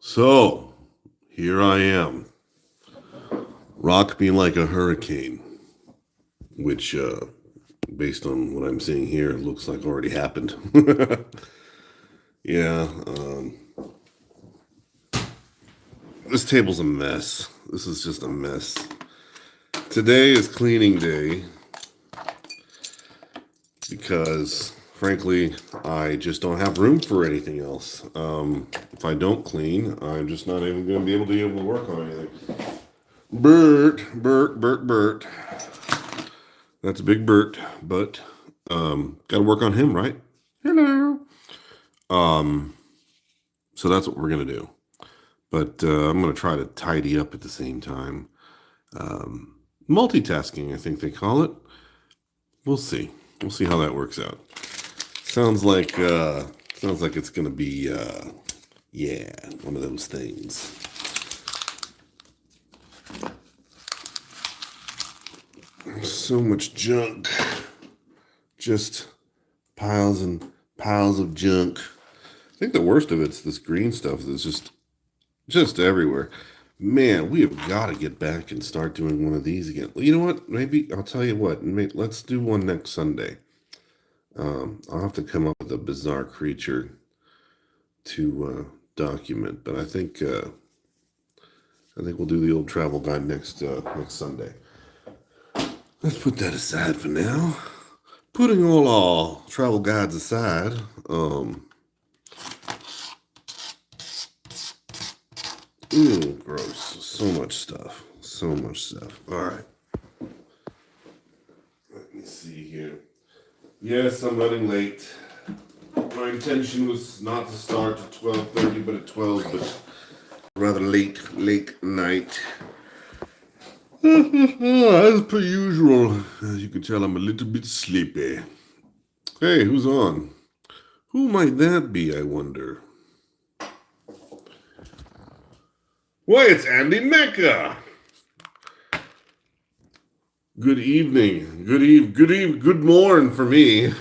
So, here I am. Rock me like a hurricane, which, based on what I'm seeing here, looks like already happened. Yeah, this table's a mess. This is just a mess. Today is cleaning day because, frankly, I just don't have room for anything else. If I don't clean, I'm just not even going to be able to work on anything. Bert. That's a big Bert, but got to work on him, right? Hello. So that's what we're gonna do. But I'm gonna try to tidy up at the same time. Multitasking, I think they call it. We'll see. We'll see how that works out. Sounds like it's gonna be yeah, one of those things. So much junk. Just piles and piles of junk. I think the worst of it's this green stuff that's just everywhere. Man, we have got to get back and start doing one of these again. You know what? Maybe I'll tell you what. Let's do one next Sunday. I'll have to come up with a bizarre creature to document, but I think we'll do the old travel guide next Sunday. Let's put that aside for now. Putting all our travel guides aside, gross. So much stuff. So much stuff. All right. Let me see here. Yes, I'm running late. My intention was not to start at 12:30, but at 12, but rather late night. As per usual, as you can tell, I'm a little bit sleepy. Hey, who's on? Who might that be, I wonder? Why, it's Andy Mecha. Good evening. Good morn for me.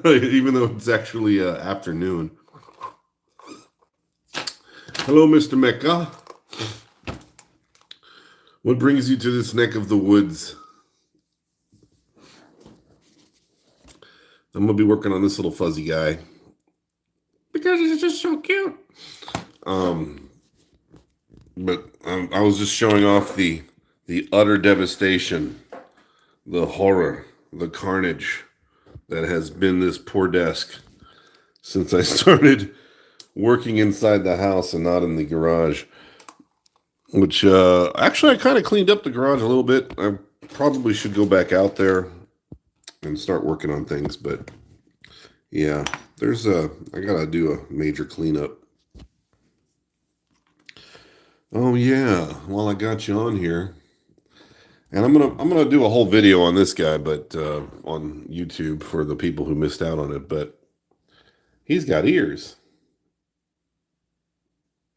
Even though it's actually afternoon. Hello, Mr. Mecha. What brings you to this neck of the woods? I'm going to be working on this little fuzzy guy. Because he's just so cute. But I was just showing off the utter devastation, the horror, the carnage that has been this poor desk since I started working inside the house and not in the garage. Which, actually, I kind of cleaned up the garage a little bit. I probably should go back out there and start working on things. But, yeah, I got to do a major cleanup. Oh, yeah, while I got you on here. And I'm gonna do a whole video on this guy, but on YouTube for the people who missed out on it. But he's got ears.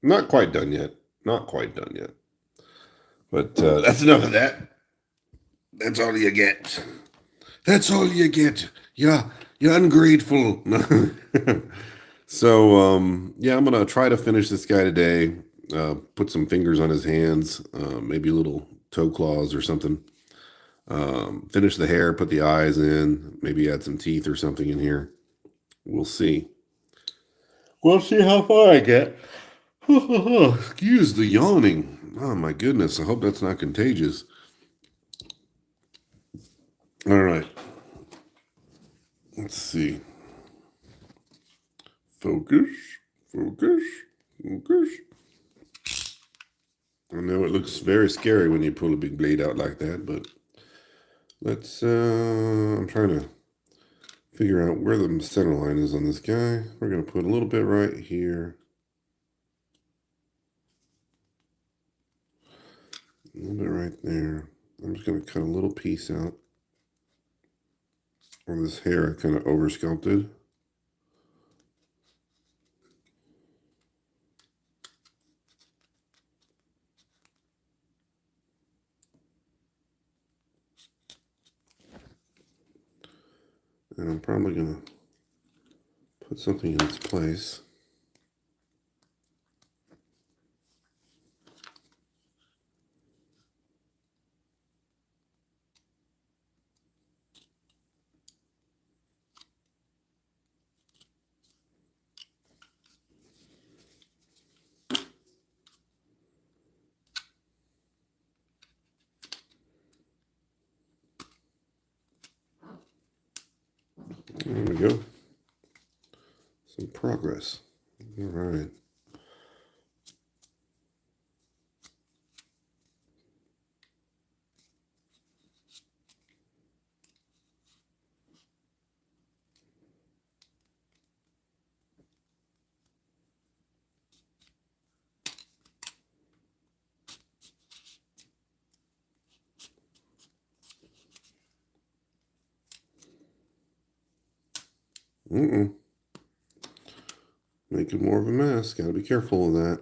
Not quite done yet. Not quite done yet. But that's enough of that. That's all you get. That's all you get. Yeah, you're ungrateful. So yeah, I'm gonna try to finish this guy today. Put some fingers on his hands, maybe little toe claws or something. Finish the hair, put the eyes in, maybe add some teeth or something in here. We'll see. We'll see how far I get. Excuse the yawning. Oh my goodness, I hope that's not contagious. All right. Let's see. Focus. I know it looks very scary when you pull a big blade out like that, but I'm trying to figure out where the center line is on this guy. We're going to put a little bit right here. A little bit right there. I'm just going to cut a little piece out on this hair I kind of over sculpted. And I'm probably going to put something in its place. progress. All right. Making more of a mess. Got to be careful of that.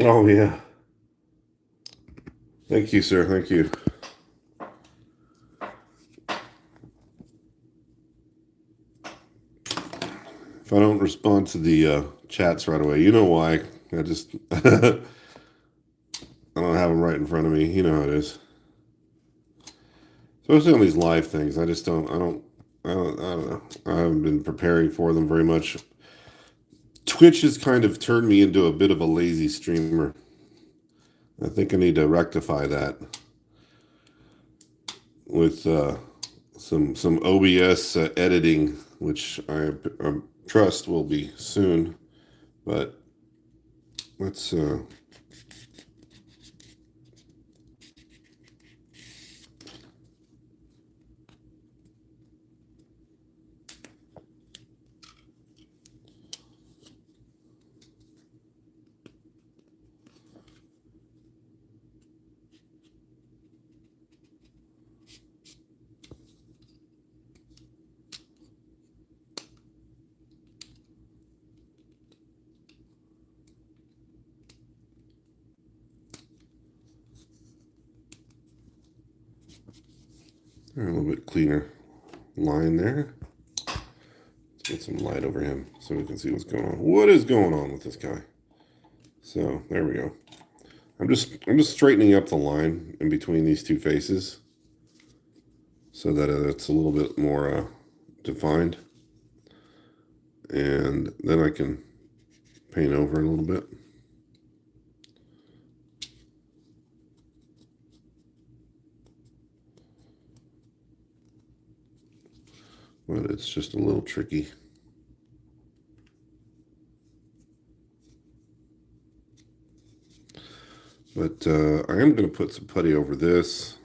Oh, yeah. Thank you, sir. Thank you. If I don't respond to the chats right away, you know why. I just, I don't have them right in front of me. You know how it is. Especially on these live things. I just don't, I don't know. I haven't been preparing for them very much. Twitch has kind of turned me into a bit of a lazy streamer. I think I need to rectify that with some OBS editing, which I trust will be soon. But let's all a little bit cleaner line there. Let's get some light over him so we can see what's going on. What is going on with this guy? So there we go. I'm just straightening up the line in between these two faces so that it's a little bit more defined, and then I can paint over it a little bit. But it's just a little tricky. But I am going to put some putty over this.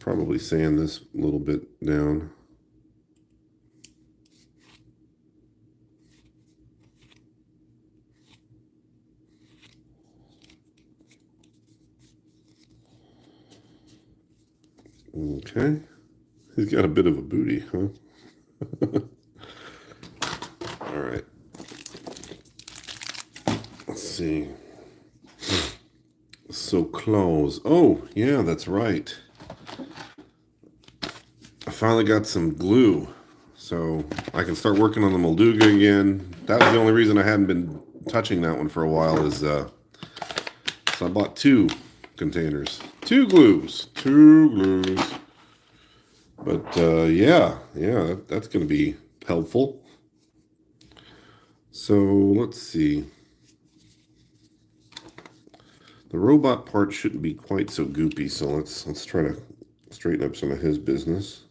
Probably sand this a little bit down. Okay. He's got a bit of a booty, huh? All right. Let's see. So close. Oh, yeah, that's right. I finally got some glue, so I can start working on the Molduga again. That was the only reason I hadn't been touching that one for a while is so I bought 2 containers. 2 glues. But yeah, that's going to be helpful. So let's see. The robot part shouldn't be quite so goopy, so let's try to straighten up some of his business.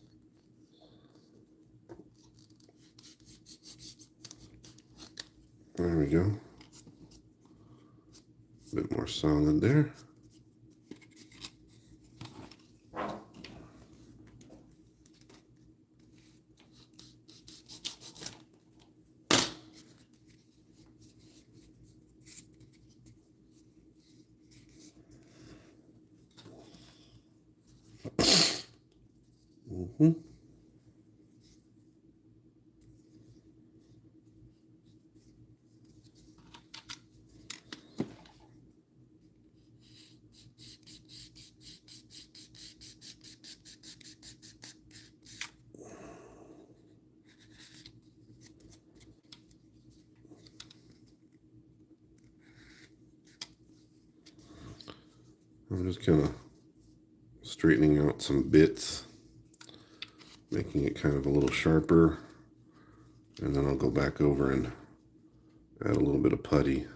There we go. A bit more solid there. I'm just kind of straightening out some bits, making it kind of a little sharper, and then I'll go back over and add a little bit of putty.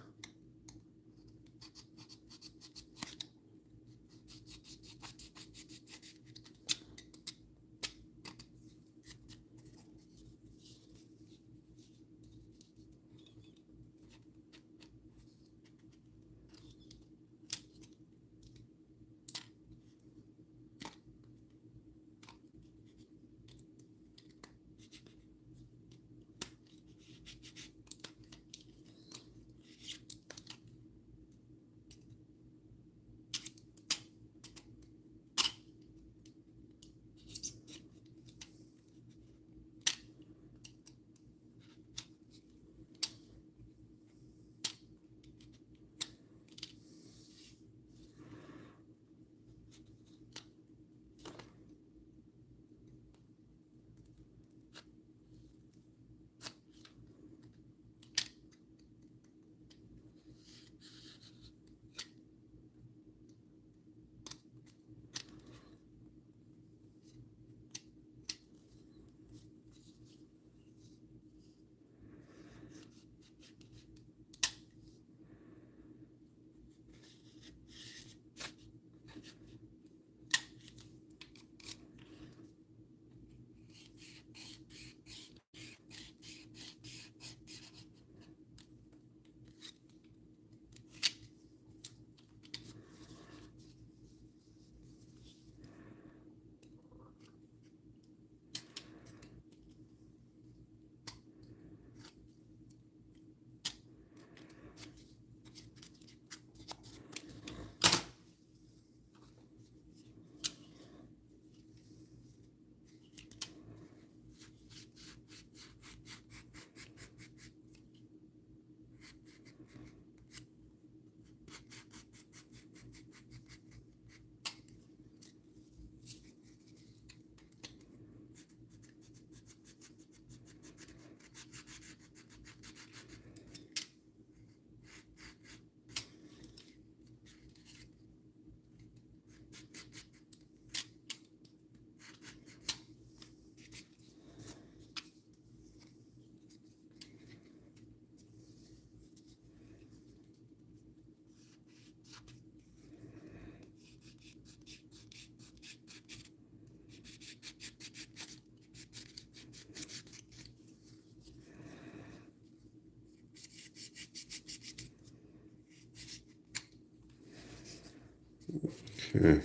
Okay.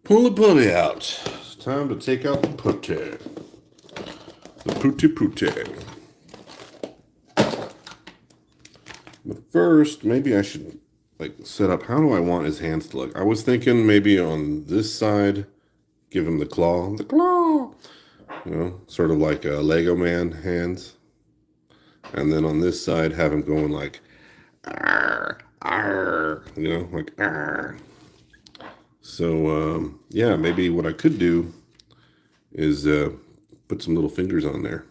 Pull the putty out. It's time to take out the putty. The putty. But first, maybe I should set up, how do I want his hands to look? I was thinking maybe on this side, give him the claw. The claw! You know, sort of like a Lego man hands. And then on this side, have him going like, arr, arr, you know, like, arr. So, yeah, maybe what I could do is put some little fingers on there.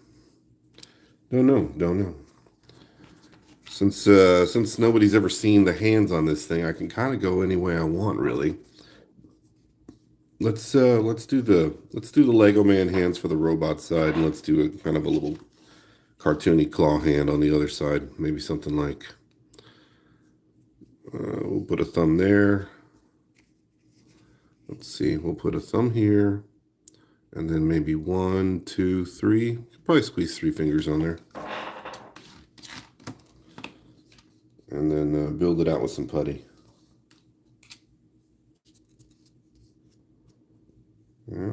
Don't know. Since nobody's ever seen the hands on this thing, I can kind of go any way I want, really. Let's do the Lego man hands for the robot side, and let's do a kind of a little cartoony claw hand on the other side. Maybe something like we'll put a thumb there. Let's see, we'll put a thumb here, and then maybe 1, 2, 3. Probably squeeze 3 fingers on there. And then build it out with some putty. Yeah.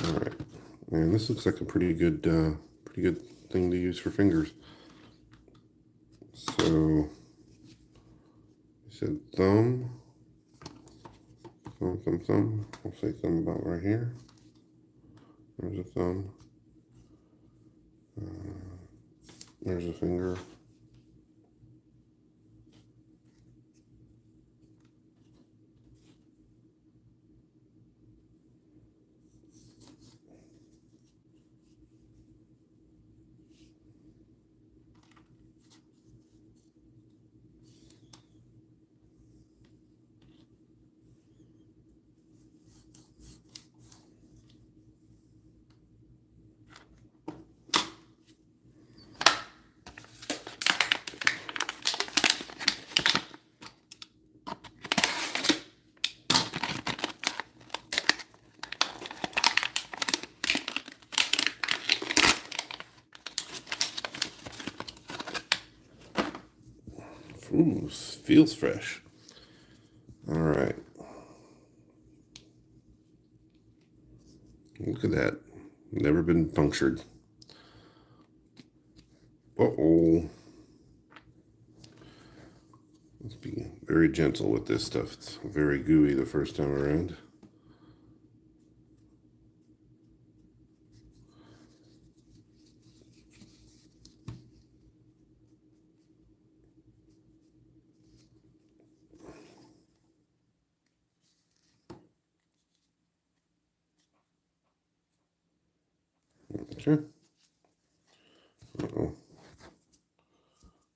All right, and this looks like a pretty good thing to use for fingers. So, you said thumb. Thumb. I'll say thumb about right here. There's a thumb. There's a finger. Ooh, feels fresh. All right. Look at that. Never been punctured. Uh-oh. Let's be very gentle with this stuff. It's very gooey the first time around. Okay. Uh-oh.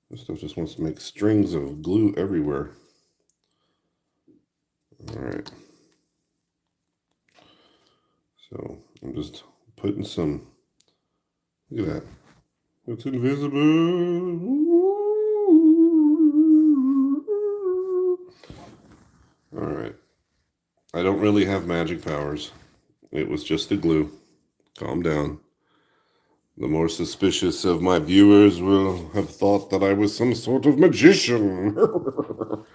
This stuff just wants to make strings of glue everywhere. All right. So I'm just putting some, look at that. It's invisible. All right. I don't really have magic powers. It was just the glue. Calm down. The more suspicious of my viewers will have thought that I was some sort of magician. Who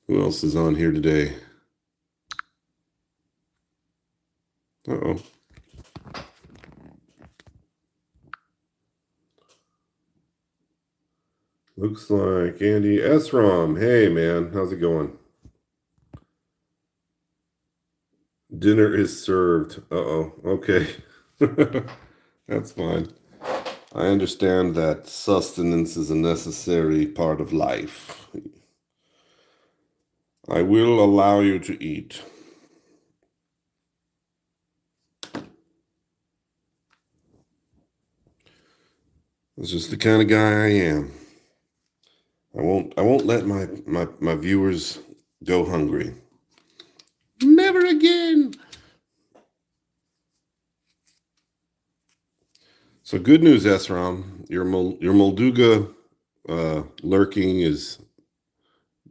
else is on here today? Uh-oh. Looks like Andy Esrom. Hey, man. How's it going? Dinner is served. Uh-oh. Okay. That's fine. I understand that sustenance is a necessary part of life. I will allow you to eat. It's just the kind of guy I am. I won't let my viewers go hungry. Never again. So good news, Esram. Your Molduga lurking is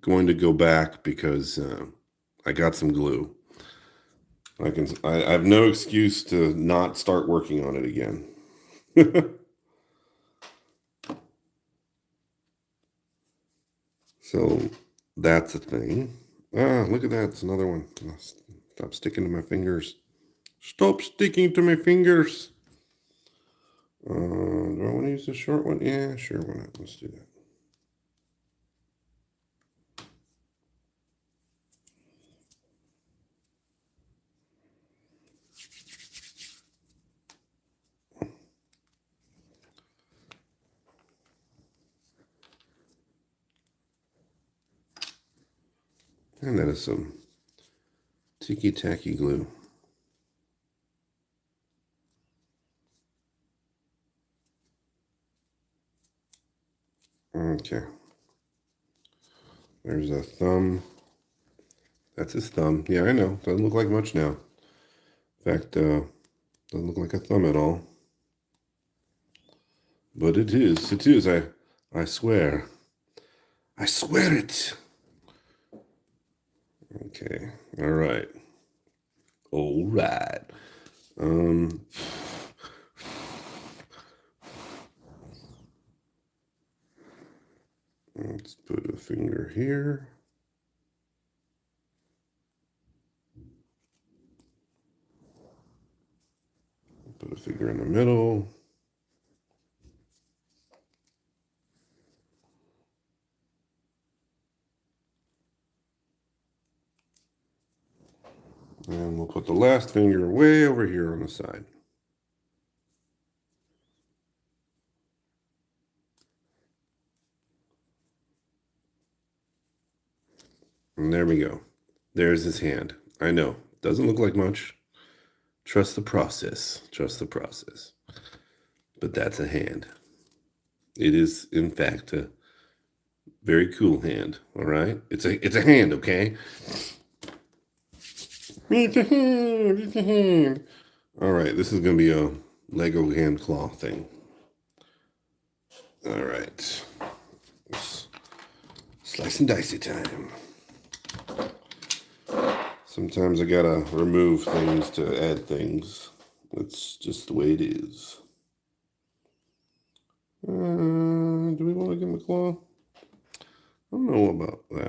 going to go back because I got some glue. I have no excuse to not start working on it again. So that's a thing. Ah, look at that. It's another one. Stop sticking to my fingers. Stop sticking to my fingers. Do I want to use the short one? Yeah, sure. Why not? Let's do that. And that is some ticky-tacky glue. Okay. There's a thumb. That's his thumb. Yeah, I know. Doesn't look like much now. In fact, doesn't look like a thumb at all. But it is. It is. I swear. I swear it. Okay. All right. All right. Let's put a finger here. Put a finger in the middle. And we'll put the last finger way over here on the side. And there we go. There's his hand. I know. Doesn't look like much. Trust the process. Trust the process. But that's a hand. It is, in fact, a very cool hand. All right? It's a hand, okay? It's a hand. It's a hand. All right. This is going to be a Lego hand claw thing. All right. Slice and dicey time. Sometimes I gotta remove things to add things. That's just the way it is. Do we want to give him a claw? I don't know about that.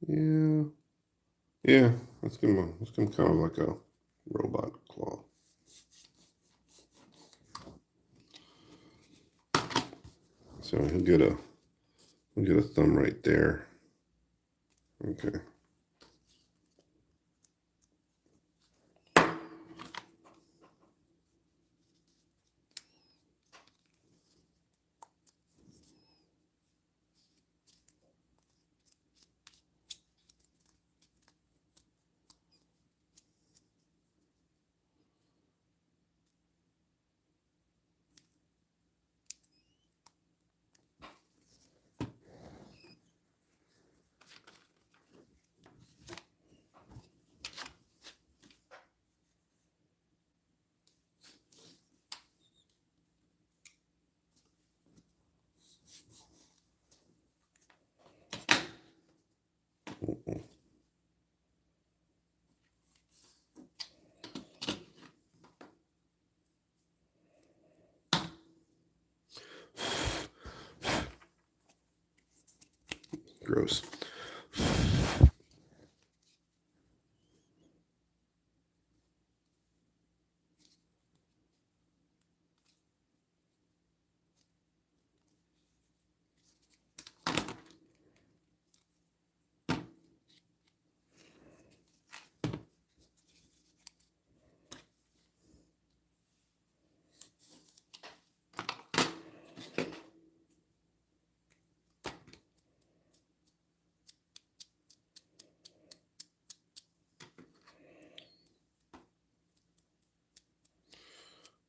Yeah. Yeah, let's give him kind of like a robot claw. So he'll get a thumb right there. Okay. Gross.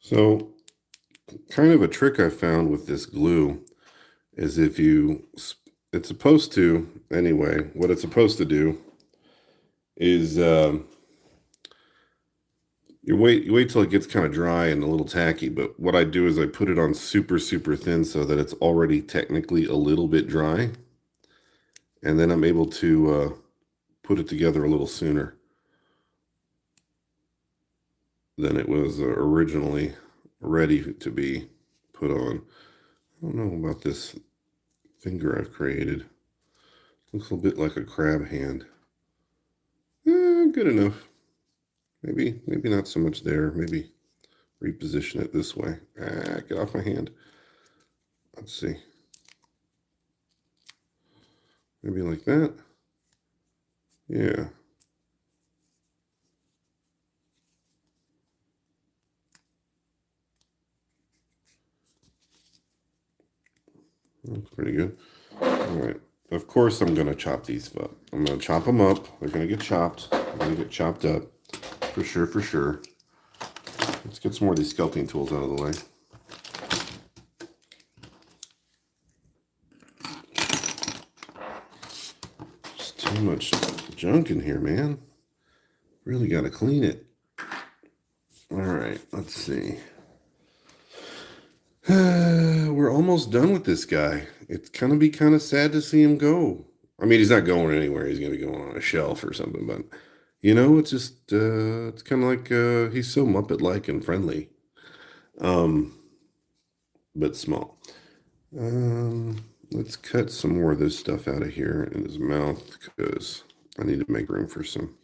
So, kind of a trick I found with this glue is it's supposed to, anyway, what it's supposed to do is you wait till it gets kind of dry and a little tacky, but what I do is I put it on super, super thin so that it's already technically a little bit dry, and then I'm able to put it together a little sooner than it was originally ready to be put on. I don't know about this finger I've created. Looks a bit like a crab hand. Good enough. Maybe not so much there. Maybe reposition it this way. Get off my hand. Let's see. Maybe like that. Yeah. That's pretty good. All right. Of course, I'm going to chop these up. I'm going to chop them up. They're going to get chopped. They're going to get chopped up. For sure, for sure. Let's get some more of these sculpting tools out of the way. Just too much junk in here, man. Really got to clean it. All right, let's see. We're almost done with this guy. It's gonna be kind of sad to see him go. I mean, he's not going anywhere. He's going to be going on a shelf or something. But, you know, it's just, it's kind of like he's so Muppet-like and friendly, but small. Let's cut some more of this stuff out of here in his mouth because I need to make room for some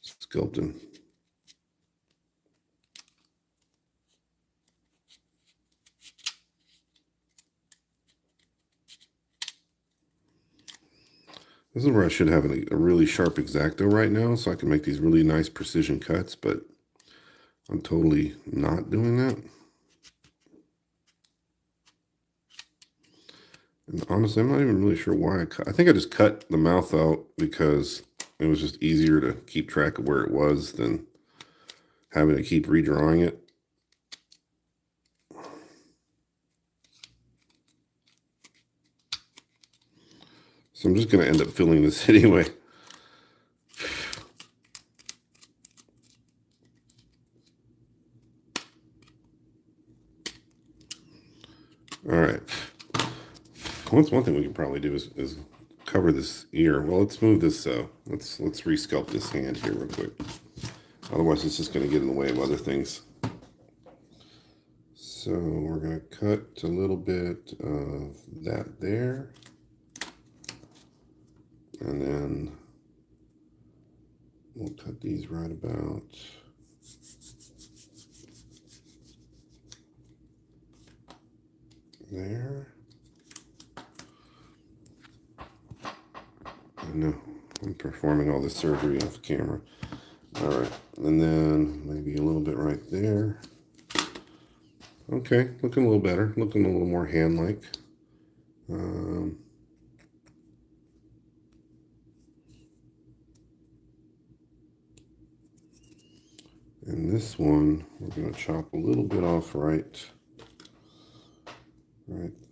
sculpting. This is where I should have a really sharp X-Acto right now so I can make these really nice precision cuts, but I'm totally not doing that. And honestly, I'm not even really sure why I cut. I think I just cut the mouth out because it was just easier to keep track of where it was than having to keep redrawing it. So I'm just going to end up filling this anyway. All right. What's one thing we can probably do is cover this ear. Well, let's move this. Let's resculpt this hand here real quick. Otherwise, it's just going to get in the way of other things. So we're going to cut a little bit of that there. And then we'll cut these right about there. I know I'm performing all this surgery off camera. All right, and then maybe a little bit right there. Okay, looking a little better, looking a little more hand-like. And this one, we're going to chop a little bit off right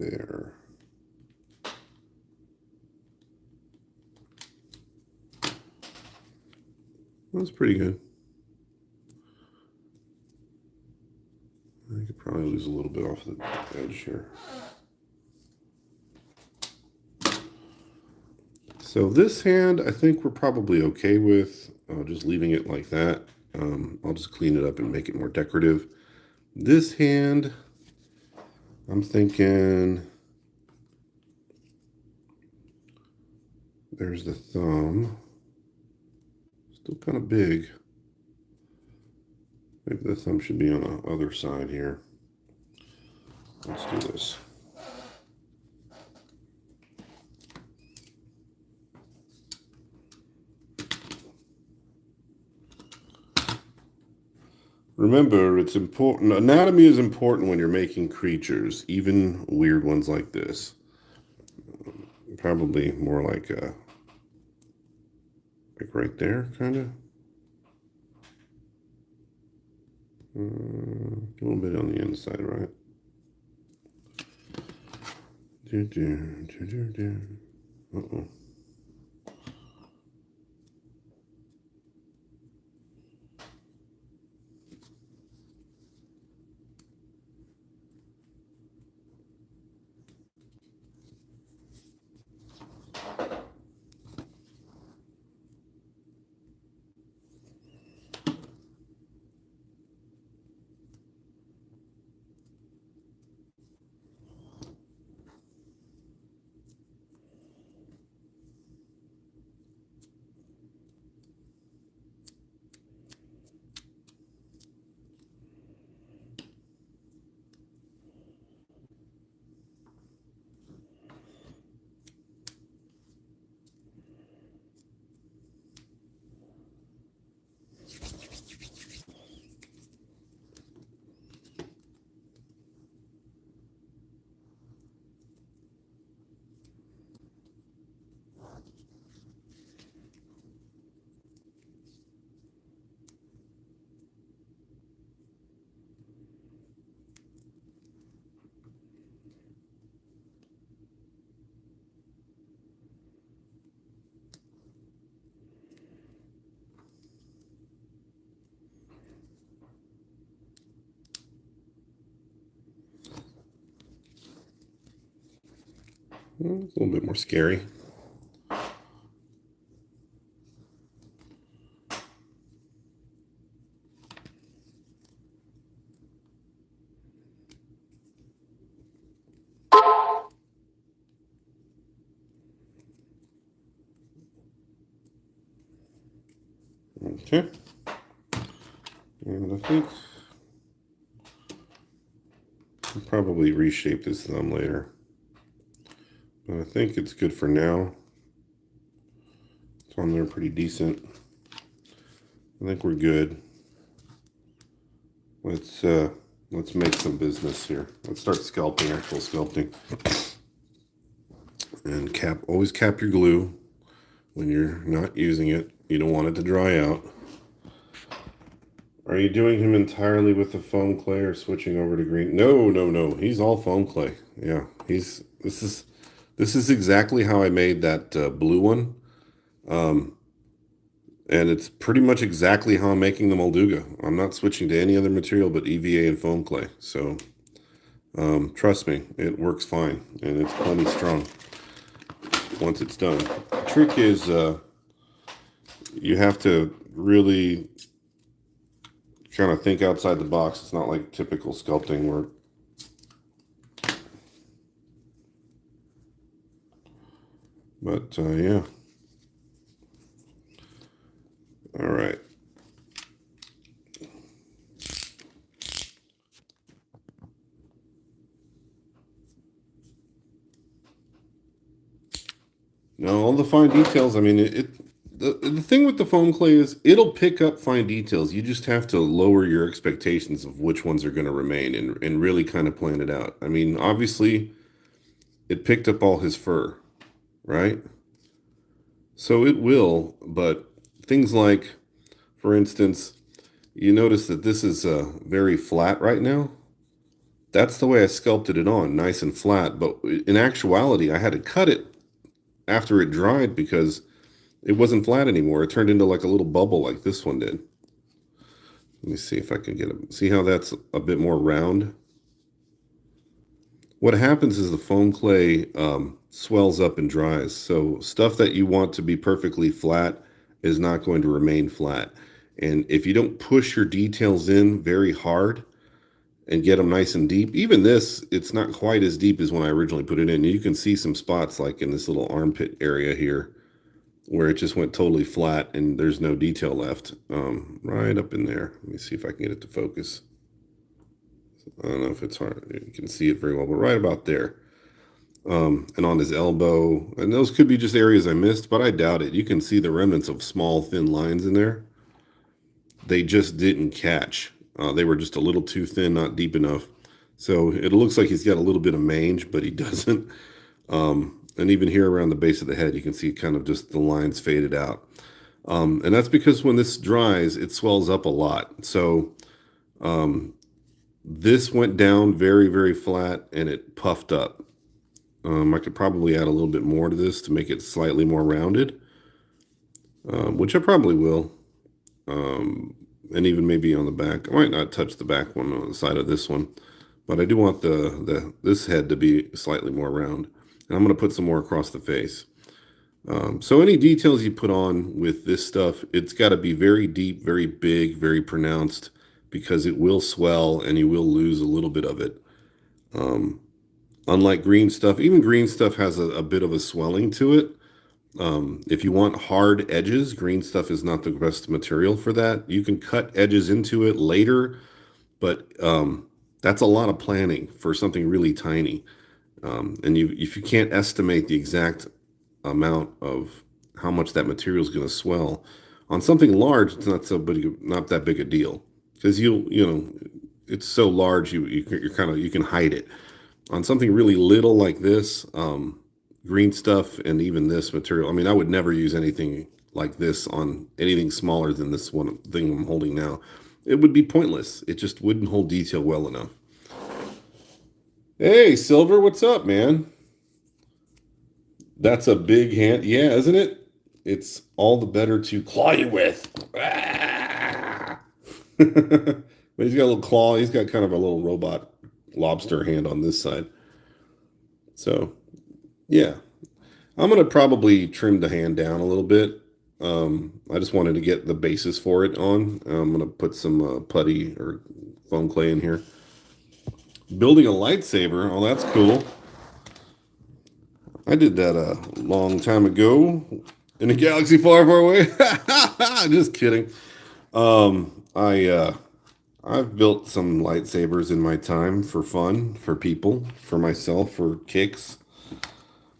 there. That's pretty good. I could probably lose a little bit off the edge here. So this hand, I think we're probably okay with just leaving it like that. I'll just clean it up and make it more decorative. This hand, I'm thinking there's the thumb. Still kind of big. Maybe the thumb should be on the other side here. Let's do this. Remember, it's important. Anatomy is important when you're making creatures, even weird ones like this. Probably more like right there, kind of. A little bit on the inside, right? Uh-oh. It's a little bit more scary. Okay. And I think I'll probably reshape this thumb later. But I think it's good for now. It's on there pretty decent. I think we're good. Let's make some business here. Let's start sculpting, actual sculpting. And always cap your glue when you're not using it. You don't want it to dry out. Are you doing him entirely with the foam clay or switching over to green? No. He's all foam clay. Yeah, this is exactly how I made that blue one. And it's pretty much exactly how I'm making the Molduga. I'm not switching to any other material but EVA and foam clay. So trust me, it works fine, and it's plenty strong once it's done. The trick is you have to really kind of think outside the box. It's not like typical sculpting work. But yeah. All right. Now, all the fine details, I mean, the thing with the foam clay is it'll pick up fine details. You just have to lower your expectations of which ones are going to remain and really kind of plan it out. I mean, obviously, it picked up all his fur, right? So it will, but things like, for instance, you notice that this is very flat right now. That's the way I sculpted it on, nice and flat. But in actuality, I had to cut it after it dried because it wasn't flat anymore. It turned into like a little bubble like this one did. Let me see if I can get it. See how that's a bit more round? What happens is the foam clay swells up and dries. So stuff that you want to be perfectly flat is not going to remain flat. And if you don't push your details in very hard and get them nice and deep, even this, it's not quite as deep as when I originally put it in. You can see some spots like in this little armpit area here where it just went totally flat and there's no detail left. Right up in there. Let me see if I can get it to focus. I don't know if it's hard. You can see it very well, but right about there. And on his elbow. And those could be just areas I missed, but I doubt it. You can see the remnants of small, thin lines in there. They just didn't catch. They were just a little too thin, not deep enough. So it looks like he's got a little bit of mange, but he doesn't. And even here around the base of the head, you can see kind of just the lines faded out. And that's because when this dries, it swells up a lot. So this went down very, very flat, and it puffed up. I could probably add a little bit more to this to make it slightly more rounded, which I probably will. And even maybe on the back. I might not touch the back one on the side of this one, but I do want this head to be slightly more round. And I'm going to put some more across the face. So any details you put on with this stuff, it's got to be very deep, very big, very pronounced, because it will swell and you will lose a little bit of it. Unlike green stuff, even green stuff has a bit of a swelling to it. If you want hard edges, green stuff is not the best material for that. You can cut edges into it later, but that's a lot of planning for something really tiny. And if you can't estimate the exact amount of how much that material is going to swell on something large, it's not that big a deal, because it's so large you can hide it. On something really little like this, green stuff and even this material, I mean, I would never use anything like this on anything smaller than this one thing I'm holding now. It would be pointless. It just wouldn't hold detail well enough. Hey, Silver, what's up, man? That's a big hand. Yeah, isn't it? It's all the better to claw you with. Ah! But he's got a little claw. He's got kind of a little robot lobster hand on this side. So, yeah. I'm going to probably trim the hand down a little bit. I just wanted to get the basis for it on. I'm going to put some putty or foam clay in here. Building a lightsaber. Oh, that's cool. I did that a long time ago in a galaxy far, far away. Just kidding. I've built some lightsabers in my time for fun, for people, for myself, for kicks.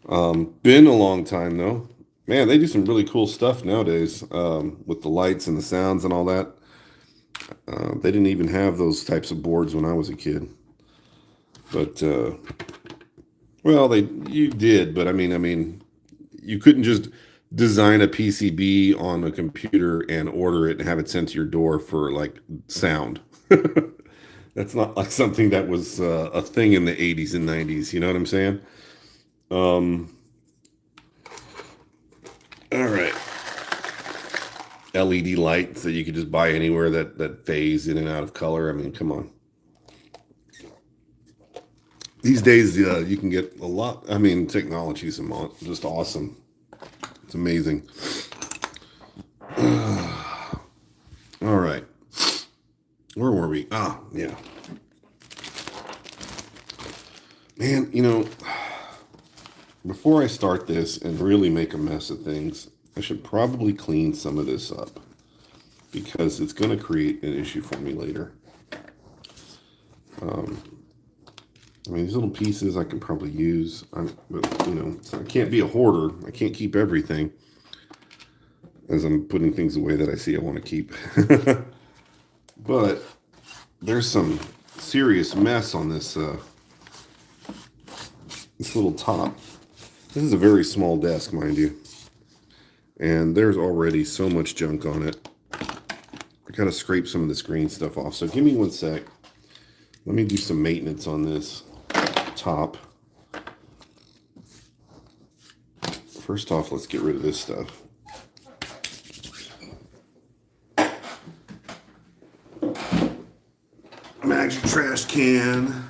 Been a long time though. Man, they do some really cool stuff nowadays with the lights and the sounds and all that. They didn't even have those types of boards when I was a kid. But well, you did, but I mean, you couldn't just design a PCB on a computer and order it and have it sent to your door for like sound. That's not like something that was a thing in the 80s and 90s. You know what I'm saying? All right. LED lights that you could just buy anywhere that phase in and out of color. I mean, come on. These days, you can get a lot. I mean, technology is just awesome. It's amazing. All right. Where were we? Ah, yeah. Man, before I start this and really make a mess of things, I should probably clean some of this up because it's going to create an issue for me later. I mean, these little pieces I can probably use, but so I can't be a hoarder. I can't keep everything as I'm putting things away that I see I want to keep. But there's some serious mess on this little top. This is a very small desk, mind you. And there's already so much junk on it. I gotta scrape some of this green stuff off. So give me 1 sec. Let me do some maintenance on this top. First off, let's get rid of this stuff. Magic trash can.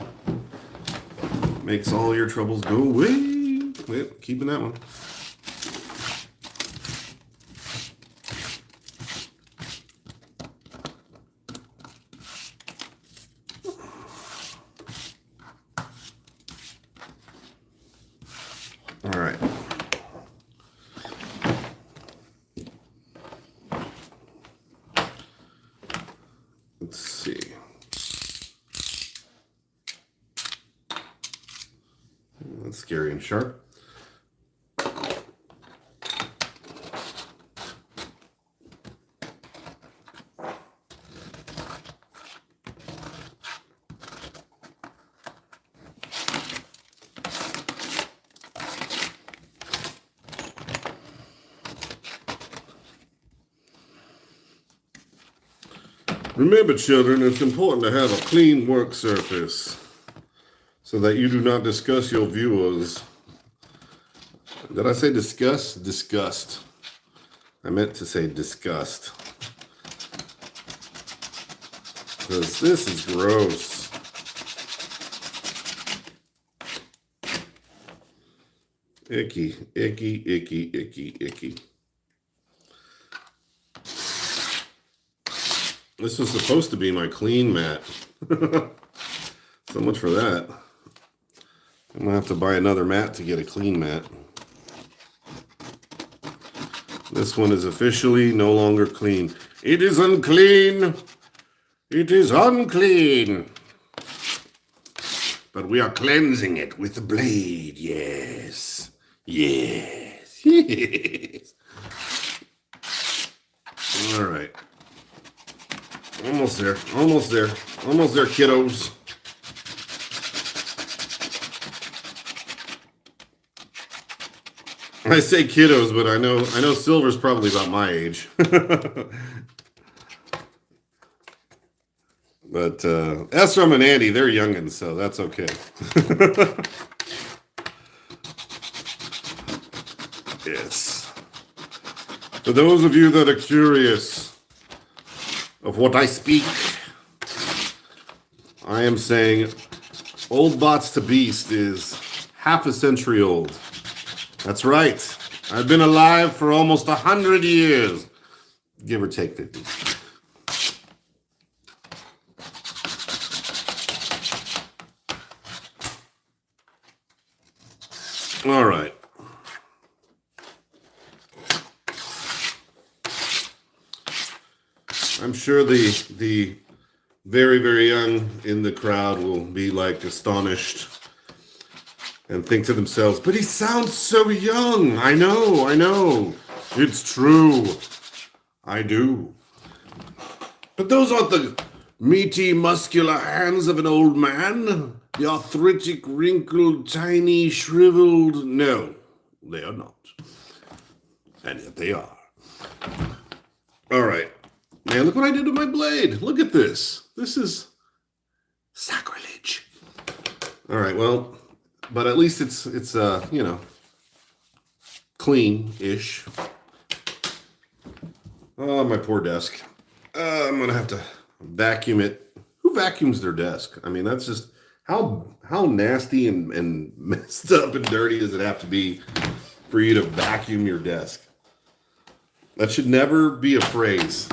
Makes all your troubles go away. Wait, keeping that one. All right. Let's see. That's scary and sharp. Remember, children, it's important to have a clean work surface so that you do not disgust your viewers. Did I say disgust? Disgust. I meant to say disgust. Because this is gross. Icky, icky, icky, icky, icky. This was supposed to be my clean mat. So much for that. I'm going to have to buy another mat to get a clean mat. This one is officially no longer clean. It is unclean. It is unclean. But we are cleansing it with the blade. Yes. Yes. Yes. All right. Almost there. Almost there. Almost there, kiddos. I say kiddos, but I know Silver's probably about my age. But Esram and Andy, they're youngins, so that's okay. Yes. For those of you that are curious of what I speak, I am saying Old Bots to Beast is half a century old. That's right. I've been alive for almost 100 years, give or take 50. All right. I'm sure the very, very young in the crowd will be like astonished and think to themselves, but he sounds so young. I know. It's true. I do. But those aren't the meaty, muscular hands of an old man. The arthritic, wrinkled, tiny, shriveled. No, they are not. And yet they are. All right. Man, look what I did to my blade. Look at this. This is sacrilege. All right, well, but at least it's you know, clean-ish. Oh, my poor desk. I'm going to have to vacuum it. Who vacuums their desk? I mean, that's just, how nasty and messed up and dirty does it have to be for you to vacuum your desk? That should never be a phrase.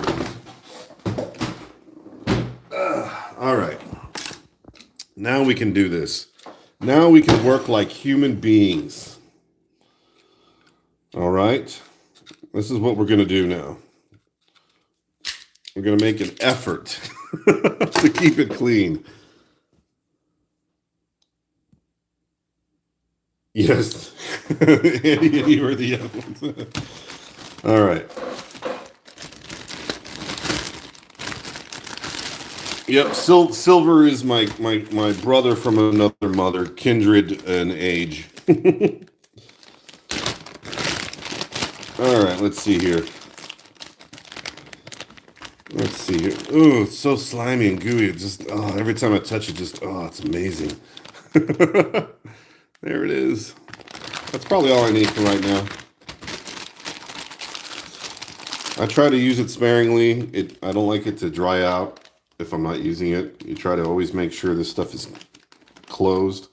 All right. Now we can do this. Now we can work like human beings. All right. This is what we're going to do now. We're going to make an effort to keep it clean. Yes. Andy and you are the young ones. All right. Yep, Silver is my brother from another mother, kindred in age. All right, let's see here. Oh, it's so slimy and gooey. It just, every time I touch it, just, it's amazing. There it is. That's probably all I need for right now. I try to use it sparingly. I don't like it to dry out if I'm not using it. You try to always make sure this stuff is closed.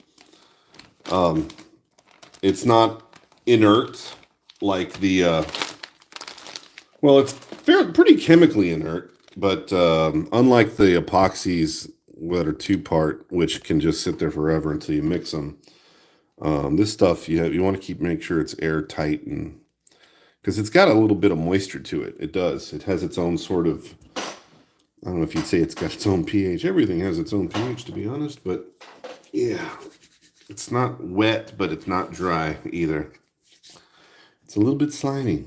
It's not inert like the, well, it's pretty chemically inert, but unlike the epoxies that are two-part, which can just sit there forever until you mix them, this stuff you want to make sure it's airtight, and because it's got a little bit of moisture to it. It does. It has its own sort of, I don't know if you'd say it's got its own pH. Everything has its own pH, to be honest, but yeah, it's not wet, but it's not dry either. It's a little bit slimy.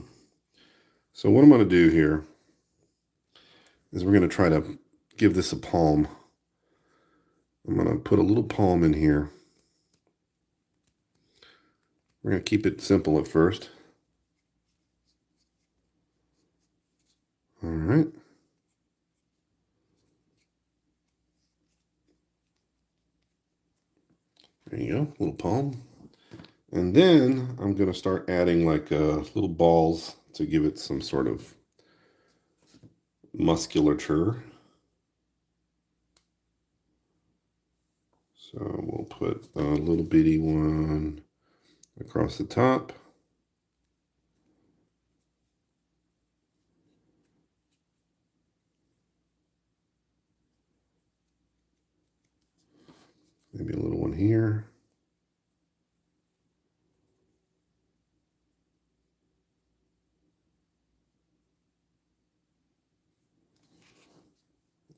So what I'm going to do here is we're going to try to give this a palm. I'm going to put a little palm in here. We're going to keep it simple at first. All right. There you go, little palm. And then I'm going to start adding like little balls to give it some sort of musculature. So we'll put a little bitty one across the top. Maybe a little one here.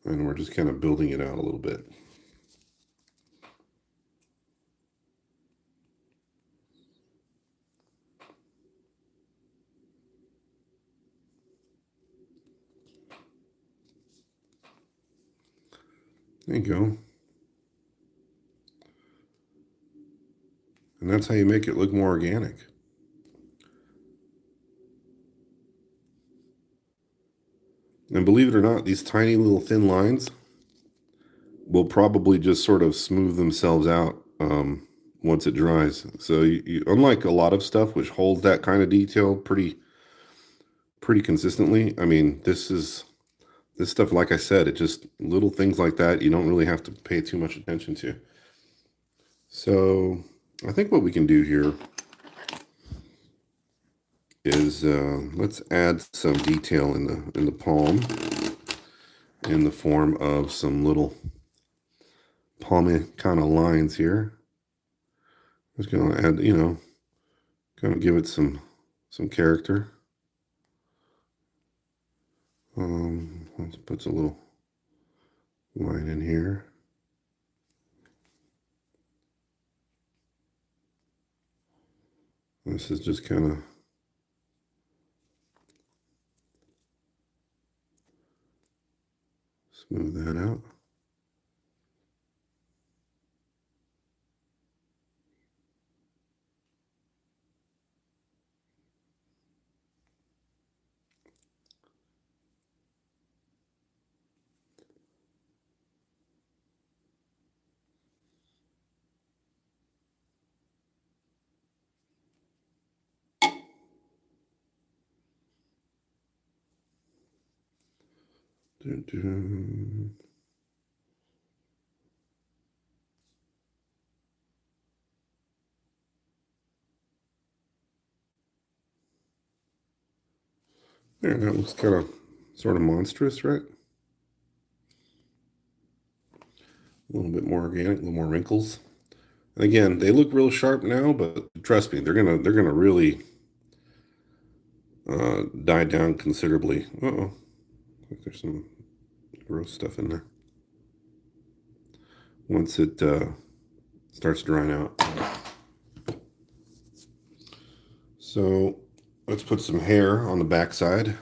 And we're just kind of building it out a little bit. There you go. And that's how you make it look more organic. And believe it or not, these tiny little thin lines will probably just sort of smooth themselves out once it dries. So you, unlike a lot of stuff which holds that kind of detail pretty consistently, I mean, this stuff, like I said, it just, little things like that you don't really have to pay too much attention to. So I think what we can do here is let's add some detail in the palm in the form of some little palmy kind of lines here. Just gonna add, kind of give it some character. Let's put a little line in here. This is just kind of smooth that out. Dun, dun. There, that looks kind of sort of monstrous, right? A little bit more organic, a little more wrinkles. And again, they look real sharp now, but trust me, they're gonna really die down considerably. Uh-oh. I think there's some gross stuff in there. Once it starts drying out. So let's put some hair on the backside,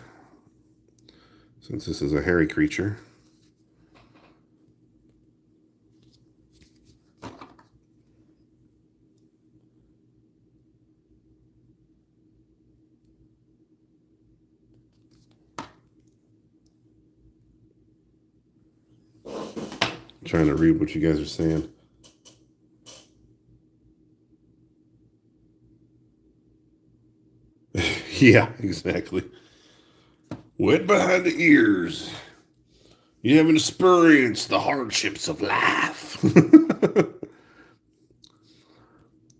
since this is a hairy creature. I'm trying to read what you guys are saying. Yeah, exactly. Wet behind the ears. You haven't experienced the hardships of life.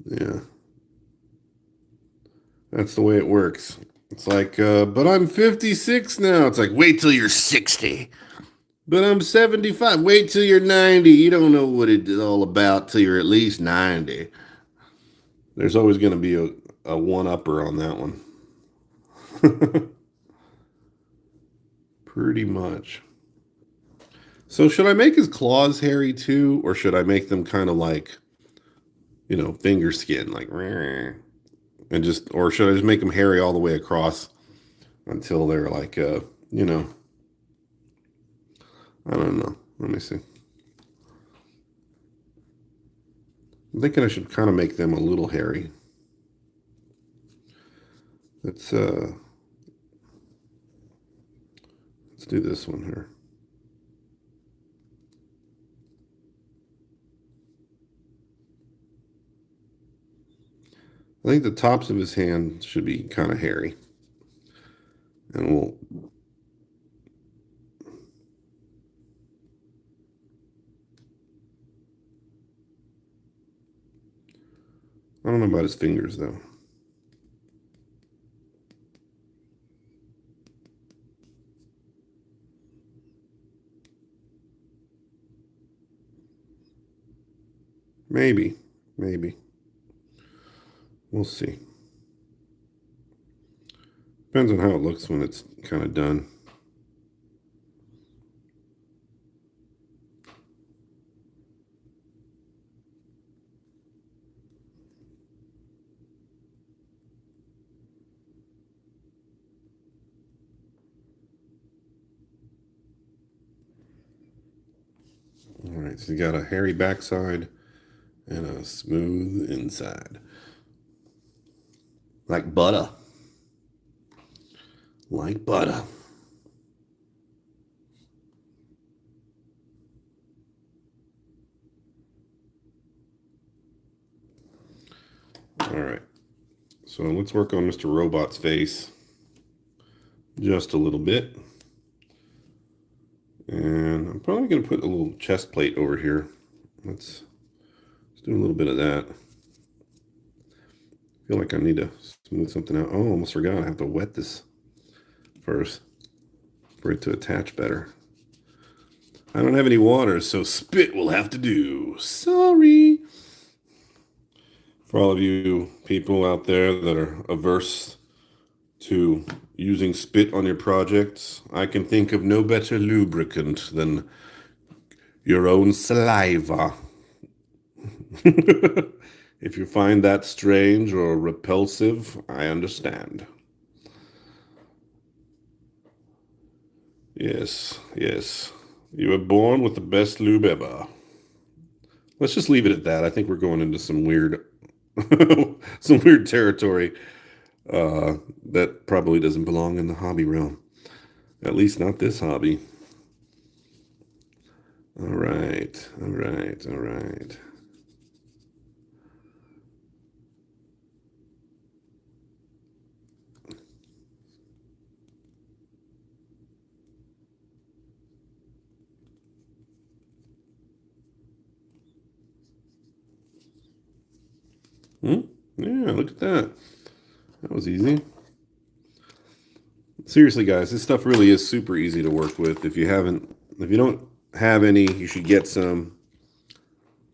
Yeah. That's the way it works. It's like, but I'm 56 now. It's like, wait till you're 60. But I'm 75. Wait till you're 90. You don't know what it's all about till you're at least 90. There's always going to be a one-upper on that one. Pretty much. So should I make his claws hairy too? Or should I make them kind of like, finger skin? Like, and or should I just make them hairy all the way across until they're like, I don't know. Let me see. I'm thinking I should kind of make them a little hairy. Let's do this one here. I think the tops of his hand should be kind of hairy. And I don't know about his fingers though. Maybe. We'll see. Depends on how it looks when it's kind of done. All right, so you got a hairy backside and a smooth inside. Like butter. Like butter. All right. So let's work on Mr. Robot's face just a little bit. And I'm probably going to put a little chest plate over here. Let's do a little bit of that. I feel like I need to smooth something out. Oh, almost forgot. I have to wet this first for it to attach better. I don't have any water, so spit will have to do. Sorry. For all of you people out there that are averse to using spit on your projects, I can think of no better lubricant than your own saliva. If you find that strange or repulsive, I understand. Yes, yes. You were born with the best lube ever. Let's just leave it at that. I think we're going into some weird, some weird territory that probably doesn't belong in the hobby realm. At least not this hobby. All right, all right, all right. Yeah, look at that. That was easy. Seriously, guys, this stuff really is super easy to work with. If you don't have any, you should get some.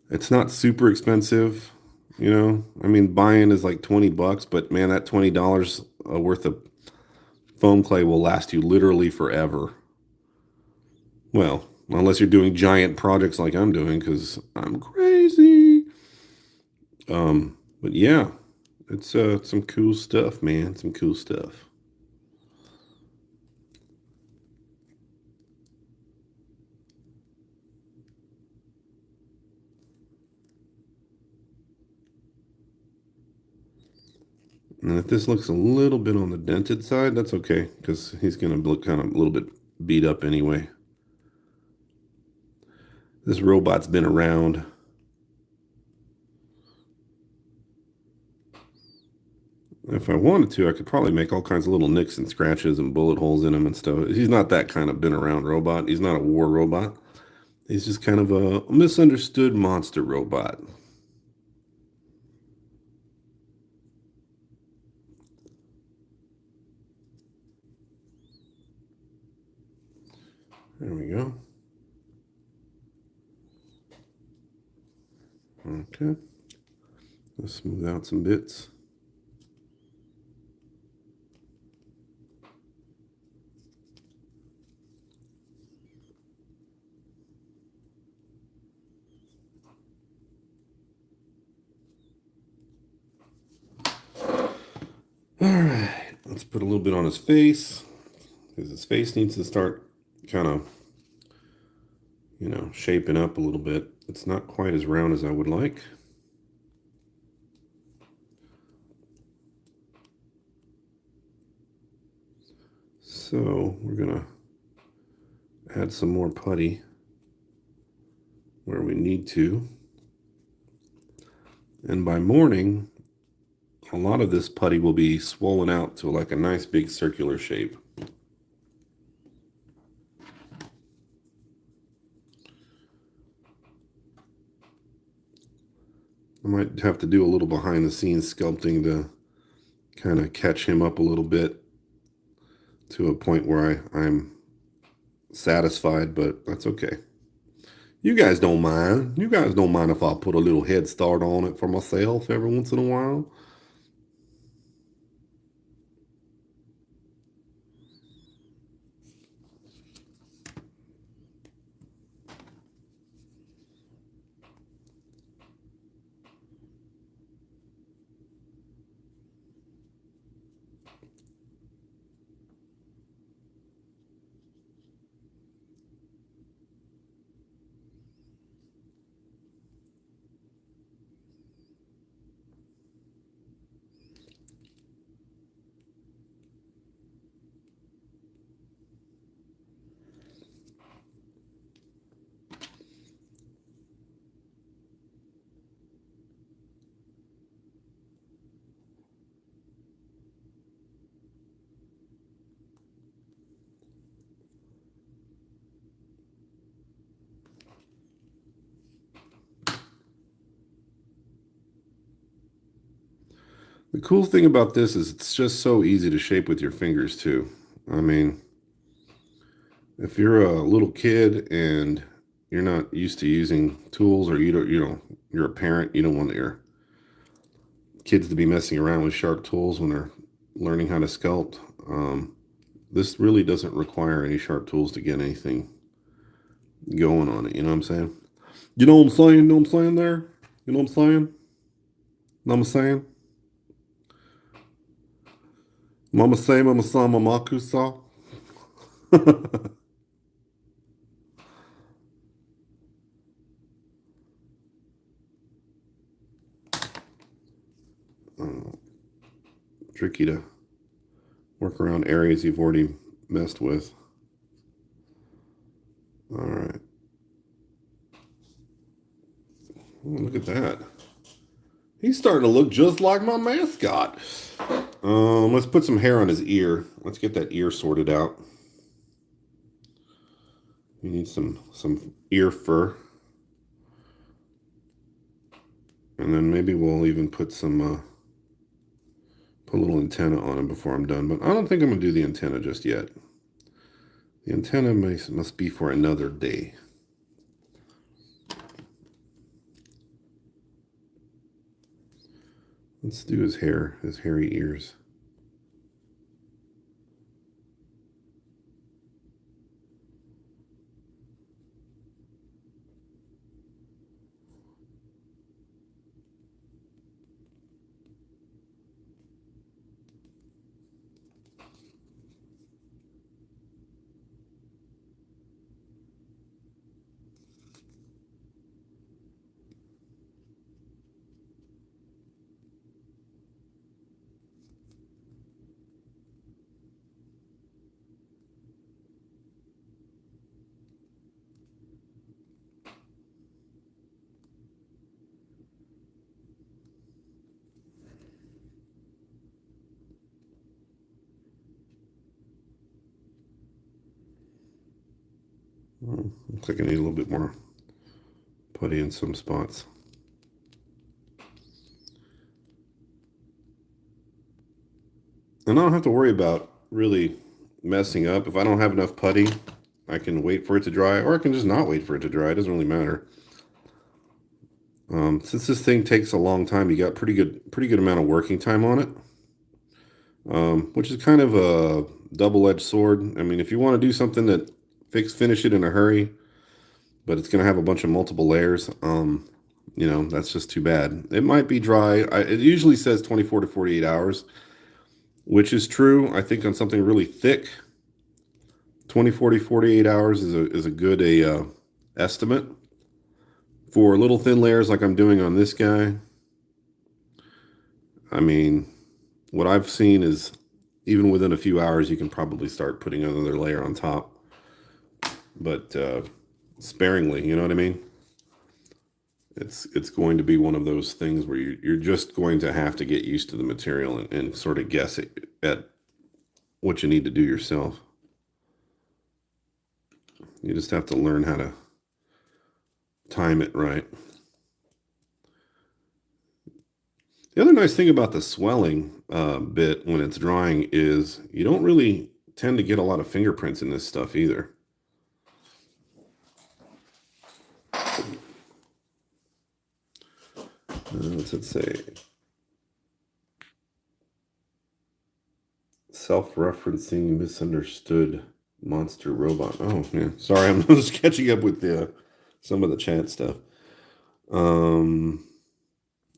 It's not super expensive, you know. I mean, buying is like $20, but man, that $20 worth of foam clay will last you literally forever. Well, unless you're doing giant projects like I'm doing, because I'm crazy. But yeah, it's some cool stuff, man. Some cool stuff. And if this looks a little bit on the dented side, that's okay, because he's going to look kind of a little bit beat up anyway. This robot's been around. If I wanted to, I could probably make all kinds of little nicks and scratches and bullet holes in him and stuff. He's not that kind of been around robot. He's not a war robot. He's just kind of a misunderstood monster robot. There we go. Okay. Let's smooth out some bits. All right, let's put a little bit on his face, because his face needs to start kind of, shaping up a little bit. It's not quite as round as I would like. So we're gonna add some more putty where we need to. And by morning, a lot of this putty will be swollen out to like a nice big circular shape. I might have to do a little behind the scenes sculpting to kind of catch him up a little bit to a point where I'm satisfied, but that's okay. You guys don't mind. You guys don't mind if I put a little head start on it for myself every once in a while. The cool thing about this is it's just so easy to shape with your fingers too. I mean, if you're a little kid and you're not used to using tools, or you're a parent, you don't want your kids to be messing around with sharp tools when they're, learning how to sculpt. This really doesn't require any sharp tools to get anything going on it. You know what I'm saying? You know what I'm saying? You know what I'm saying there? You know what I'm saying? Know what I'm saying? Mama say, mama sa, mama kusa. Tricky to work around areas you've already messed with. All right. Oh, look at that. He's starting to look just like my mascot. Let's put some hair on his ear. Let's get that ear sorted out. We need some ear fur. And then maybe we'll even put some put a little antenna on him before I'm done. But I don't think I'm going to do the antenna just yet. The antenna must be for another day. Let's do his hair, his hairy ears. Looks like I need a little bit more putty in some spots. And I don't have to worry about really messing up. If I don't have enough putty, I can wait for it to dry, or I can just not wait for it to dry. It doesn't really matter. Since this thing takes a long time, you got pretty good amount of working time on it, which is kind of a double-edged sword. I mean, if you want to do something that finish it in a hurry, but it's going to have a bunch of multiple layers, you know, that's just too bad. It might be dry. It usually says 24 to 48 hours, which is true. I think on something really thick, 24 to 48 hours is a good estimate. For little thin layers like I'm doing on this guy, I mean, what I've seen is even within a few hours, you can probably start putting another layer on top. But sparingly, you know what I mean? It's going to be one of those things where you're just going to have to get used to the material and sort of guess at what you need to do yourself. You just have to learn how to time it right. The other nice thing about the swelling bit when it's drying is you don't really tend to get a lot of fingerprints in this stuff either. What's it say? Self-referencing, misunderstood monster robot. Oh, yeah. Sorry, I'm just catching up with some of the chat stuff.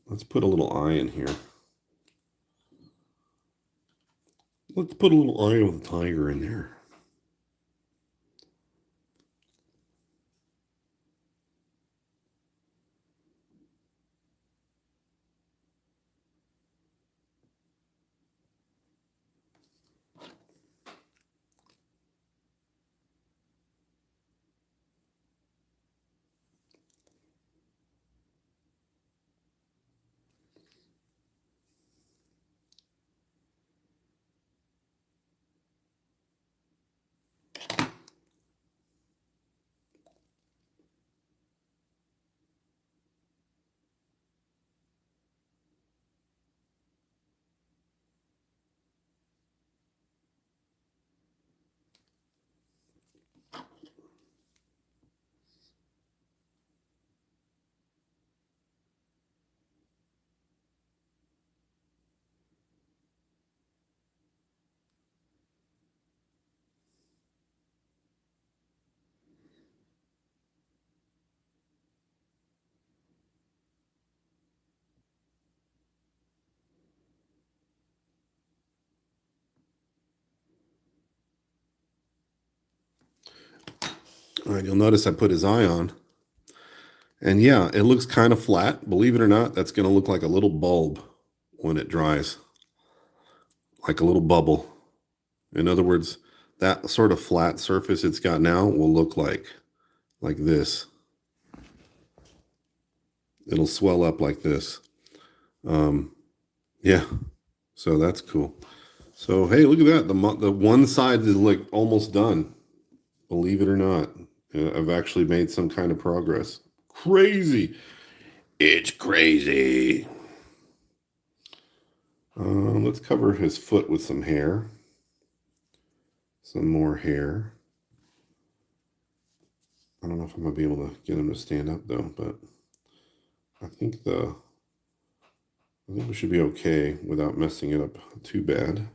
Let's put a little eye in here. Let's put a little eye of the tiger in there. All right, you'll notice I put his eye on. And yeah, it looks kind of flat. Believe it or not, that's going to look like a little bulb when it dries. Like a little bubble. In other words, that sort of flat surface it's got now will look like this. It'll swell up like this. Yeah, so that's cool. So hey, look at that. The one side is like almost done. Believe it or not, I've actually made some kind of progress. Crazy. It's crazy. Let's cover his foot with some hair. Some more hair. I don't know if I'm going to be able to get him to stand up though, but I think we should be okay without messing it up too bad.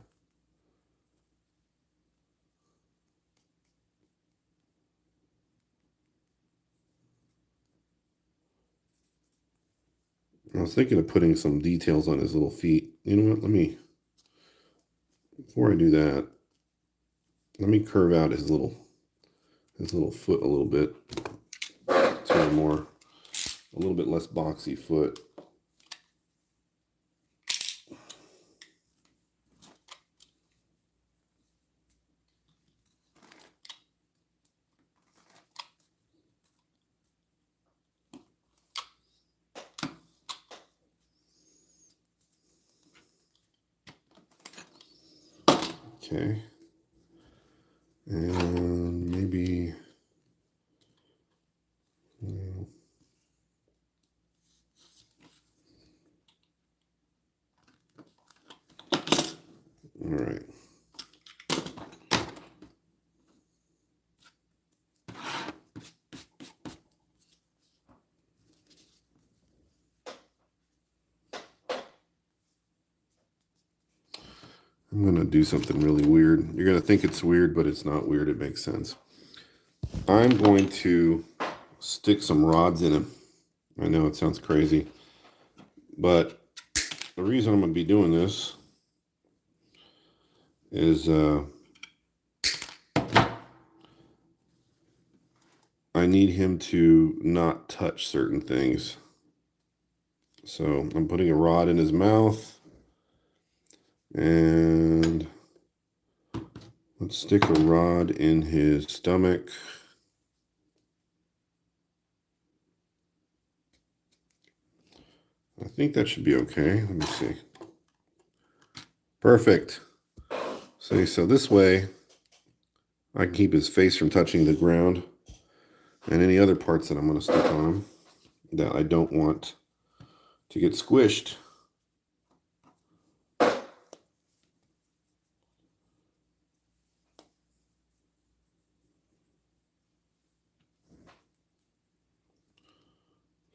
I was thinking of putting some details on his little feet. You know what? Before I do that, let me curve out his little foot a little bit to a little bit less boxy foot. Okay. And maybe all right. I'm going to do something really weird. You're going to think it's weird, but it's not weird. It makes sense. I'm going to stick some rods in him. I know it sounds crazy, but the reason I'm going to be doing this is I need him to not touch certain things. So I'm putting a rod in his mouth, and let's stick a rod in his stomach. I think that should be okay. Let me see. Perfect. See, so this way I can keep his face from touching the ground and any other parts that I'm going to stick on him that I don't want to get squished.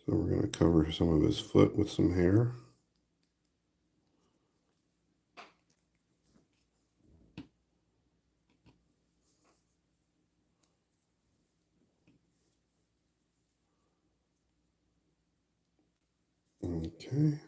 So we're going to cover some of his foot with some hair. Okay.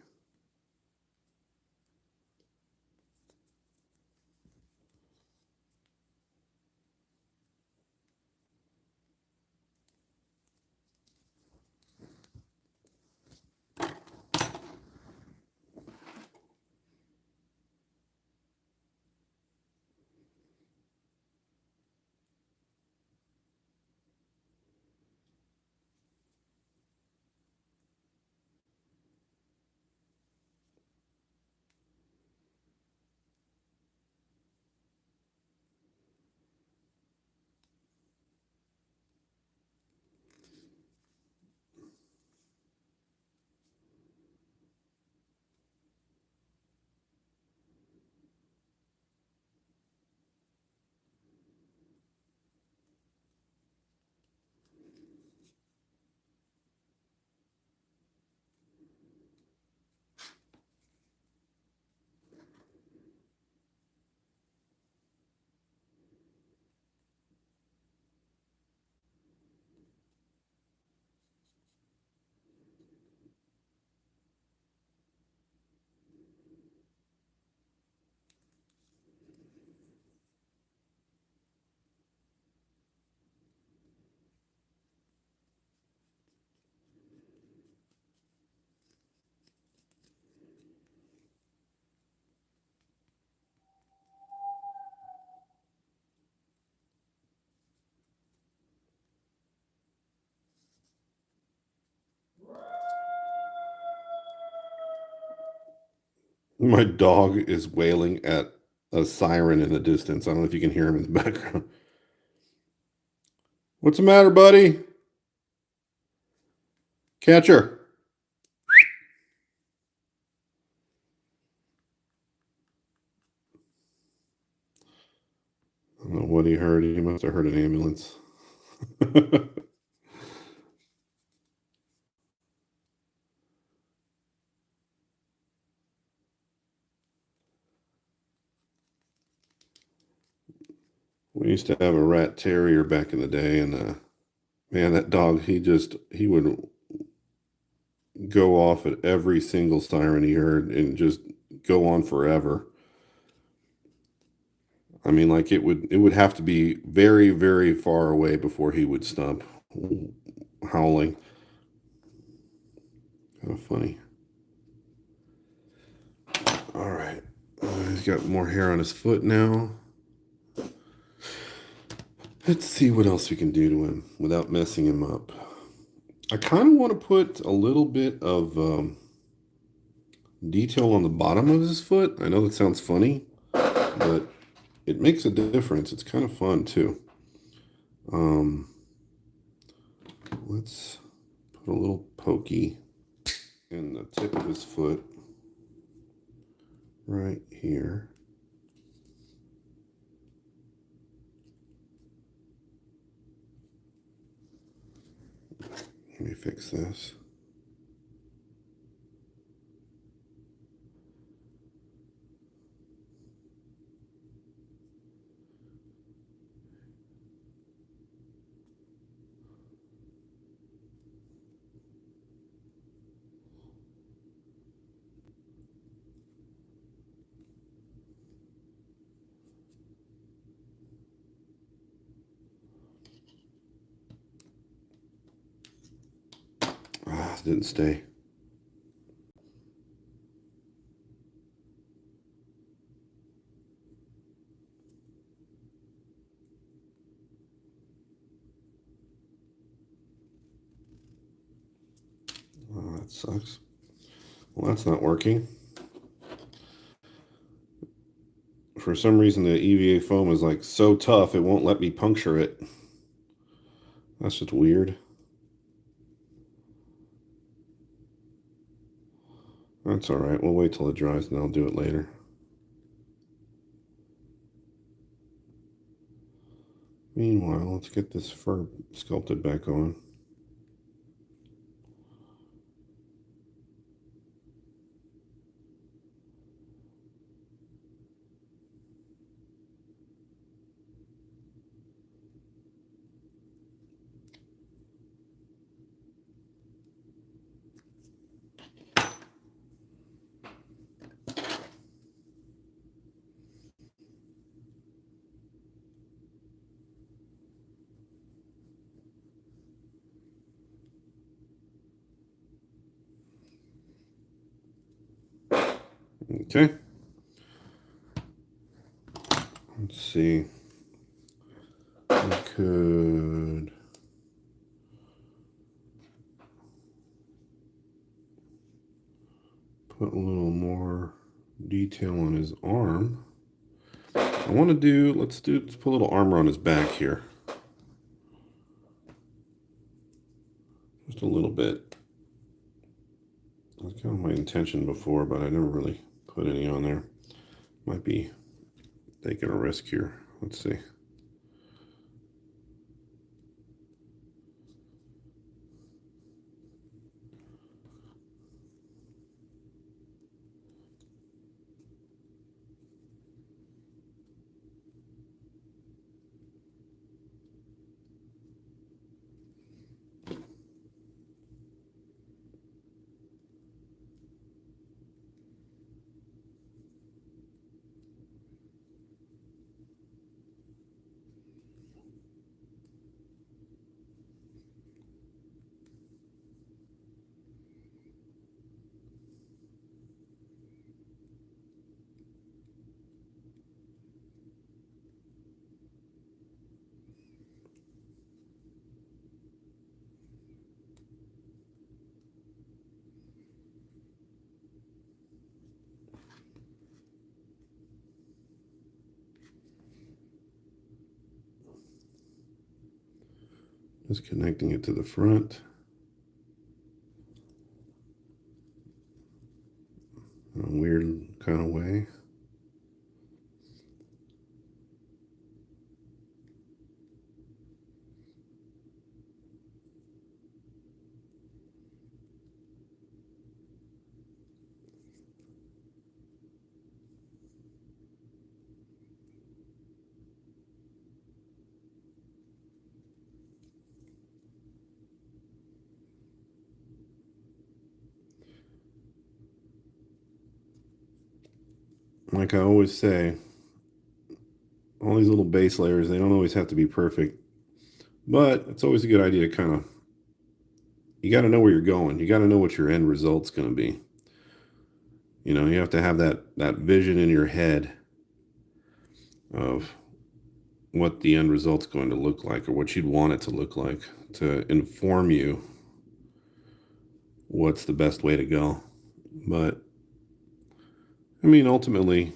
My dog is wailing at a siren in the distance. I don't know if you can hear him in the background. What's the matter, buddy? Catcher. I don't know what he heard. He must have heard an ambulance. We used to have a rat terrier back in the day, and man, that dog, he would go off at every single siren he heard and just go on forever. I mean, like it would have to be very, very far away before he would stop howling. Kind of funny. All right. He's got more hair on his foot now. Let's see what else we can do to him without messing him up. I kind of want to put a little bit of detail on the bottom of his foot. I know that sounds funny, but it makes a difference. It's kind of fun too. Let's put a little pokey in the tip of his foot right here. Let me fix this. Didn't stay. Oh, that sucks. Well, that's not working. For some reason, the EVA foam is like so tough, it won't let me puncture it. That's just weird. That's all right. We'll wait till it dries and I'll do it later. Meanwhile, let's get this fur sculpted back on. Okay. Let's see. We could put a little more detail on his arm. I want to do, let's put a little armor on his back here. Just a little bit. That's kind of my intention before, but I never really put any on there. Might be taking a risk here. Let's see. Just connecting it to the front. In a weird kind of way. Like I always say, all these little base layers, they don't always have to be perfect, but it's always a good idea to kind of, you got to know where you're going. You got to know what your end result's going to be. You know, you have to have that vision in your head of what the end result's going to look like, or what you'd want it to look like, to inform you what's the best way to go. But I mean, ultimately,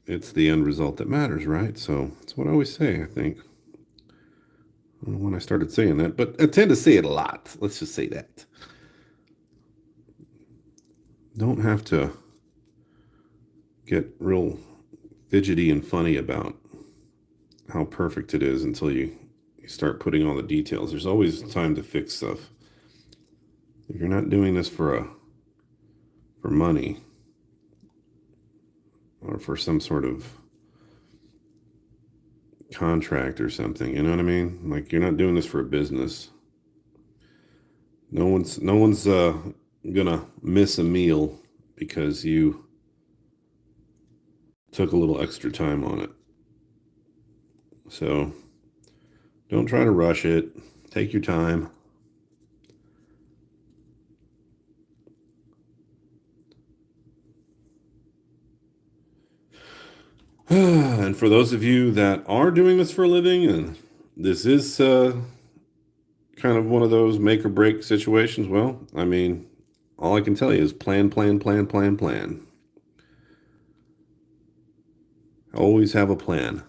it's the end result that matters, right? So that's what I always say, I think. I don't know when I started saying that, but I tend to say it a lot. Let's just say that. Don't have to get real fidgety and funny about how perfect it is until you start putting all the details. There's always time to fix stuff. If you're not doing this for money, or for some sort of contract or something, you know what I mean? Like, you're not doing this for a business. No one's gonna miss a meal because you took a little extra time on it. So don't try to rush it. Take your time. And for those of you that are doing this for a living, and this is kind of one of those make or break situations, well, I mean, all I can tell you is plan, plan, plan, plan, plan. Always have a plan.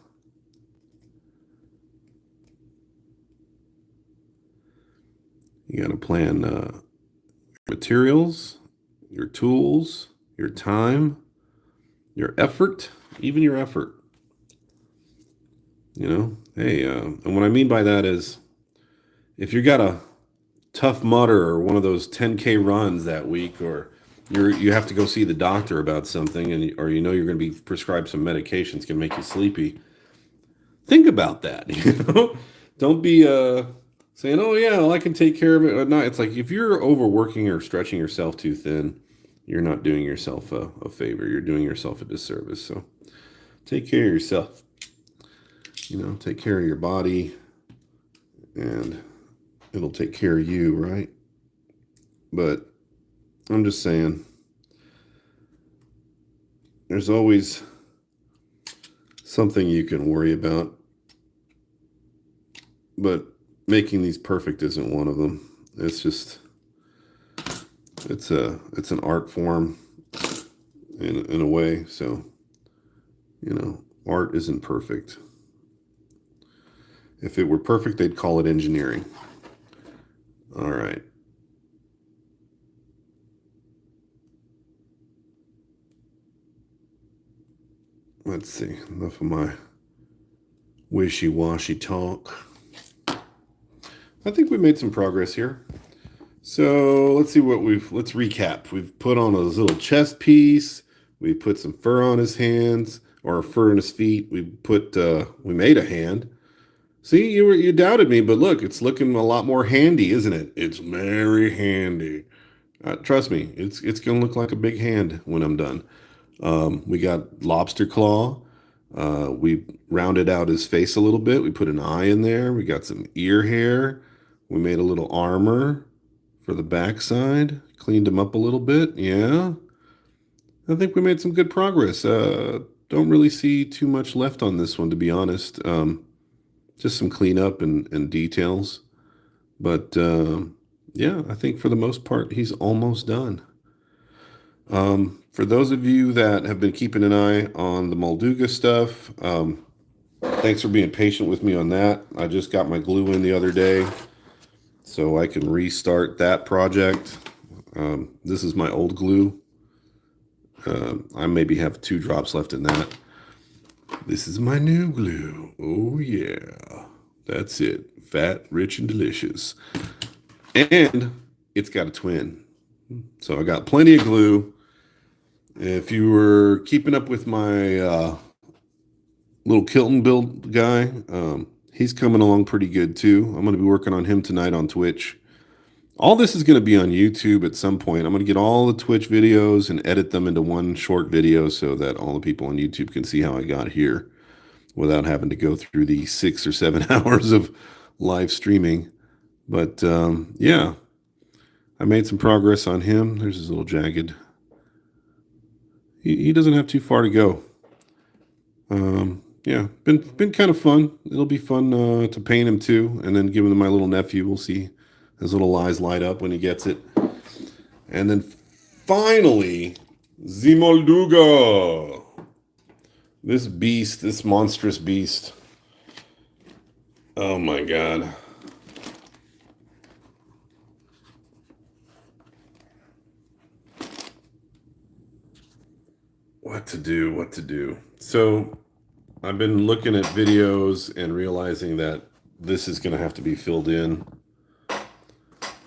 You got to plan materials, your tools, your time, your effort, even your effort. You know, hey, and what I mean by that is, if you got a Tough Mudder or one of those 10K runs that week, or you have to go see the doctor about something, and or you know you're going to be prescribed some medications can make you sleepy. Think about that. You know, don't be saying, "Oh yeah, well, I can take care of it at night." It's like, if you're overworking or stretching yourself too thin, you're not doing yourself a favor. You're doing yourself a disservice. So take care of yourself. You know, take care of your body, and it'll take care of you, right? But I'm just saying, there's always something you can worry about, but making these perfect isn't one of them. It's just, it's an art form in a way. So, you know, art isn't perfect. If it were perfect, they'd call it engineering. All right. Let's see. Enough of my wishy-washy talk. I think we made some progress here. So let's see let's recap. We've put on a little chest piece. We put some fur on his hands, or fur on his feet. We made a hand. See, you doubted me, but look, it's looking a lot more handy, isn't it? It's very handy. Trust me, it's gonna look like a big hand when I'm done. We got lobster claw. We rounded out his face a little bit. We put an eye in there. We got some ear hair. We made a little armor for the backside. Cleaned him up a little bit. Yeah, I think we made some good progress. Don't really see too much left on this one, to be honest. Just some cleanup and details. But yeah, I think for the most part, he's almost done. For those of you that have been keeping an eye on the Molduga stuff, thanks for being patient with me on that. I just got my glue in the other day. so I can restart that project. This is my old glue. I maybe have 2 drops left in that. This is my new glue. Oh yeah, that's it. Fat, rich, and delicious. And it's got a twin. So I got plenty of glue. If you were keeping up with my little Kilton build guy, he's coming along pretty good too. I'm going to be working on him tonight on Twitch. All this is going to be on YouTube at some point. I'm going to get all the Twitch videos and edit them into one short video so that all the people on YouTube can see how I got here without having to go through the 6 or 7 hours of live streaming. But yeah, I made some progress on him. There's his little jagged. He doesn't have too far to go. Yeah, been kind of fun. It'll be fun to paint him too, and then give him to my little nephew. We'll see his little eyes light up when he gets it. And then finally, Zimolduga. This beast, this monstrous beast. Oh my god. What to do. So I've been looking at videos and realizing that this is going to have to be filled in.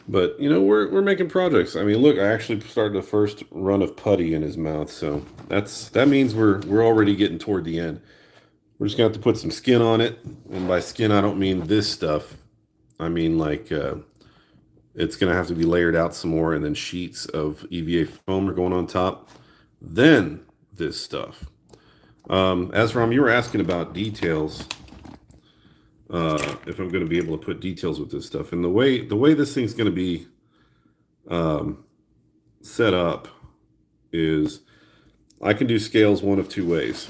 But, you know, we're making projects. I mean, look, I actually started the first run of putty in his mouth. So that means we're already getting toward the end. We're just going to have to put some skin on it. And by skin, I don't mean this stuff. I mean, like, it's going to have to be layered out some more. And then sheets of EVA foam are going on top. Then this stuff. Azram, you were asking about details. If I'm going to be able to put details with this stuff, and the way this thing's going to be set up is, I can do scales one of 2 ways.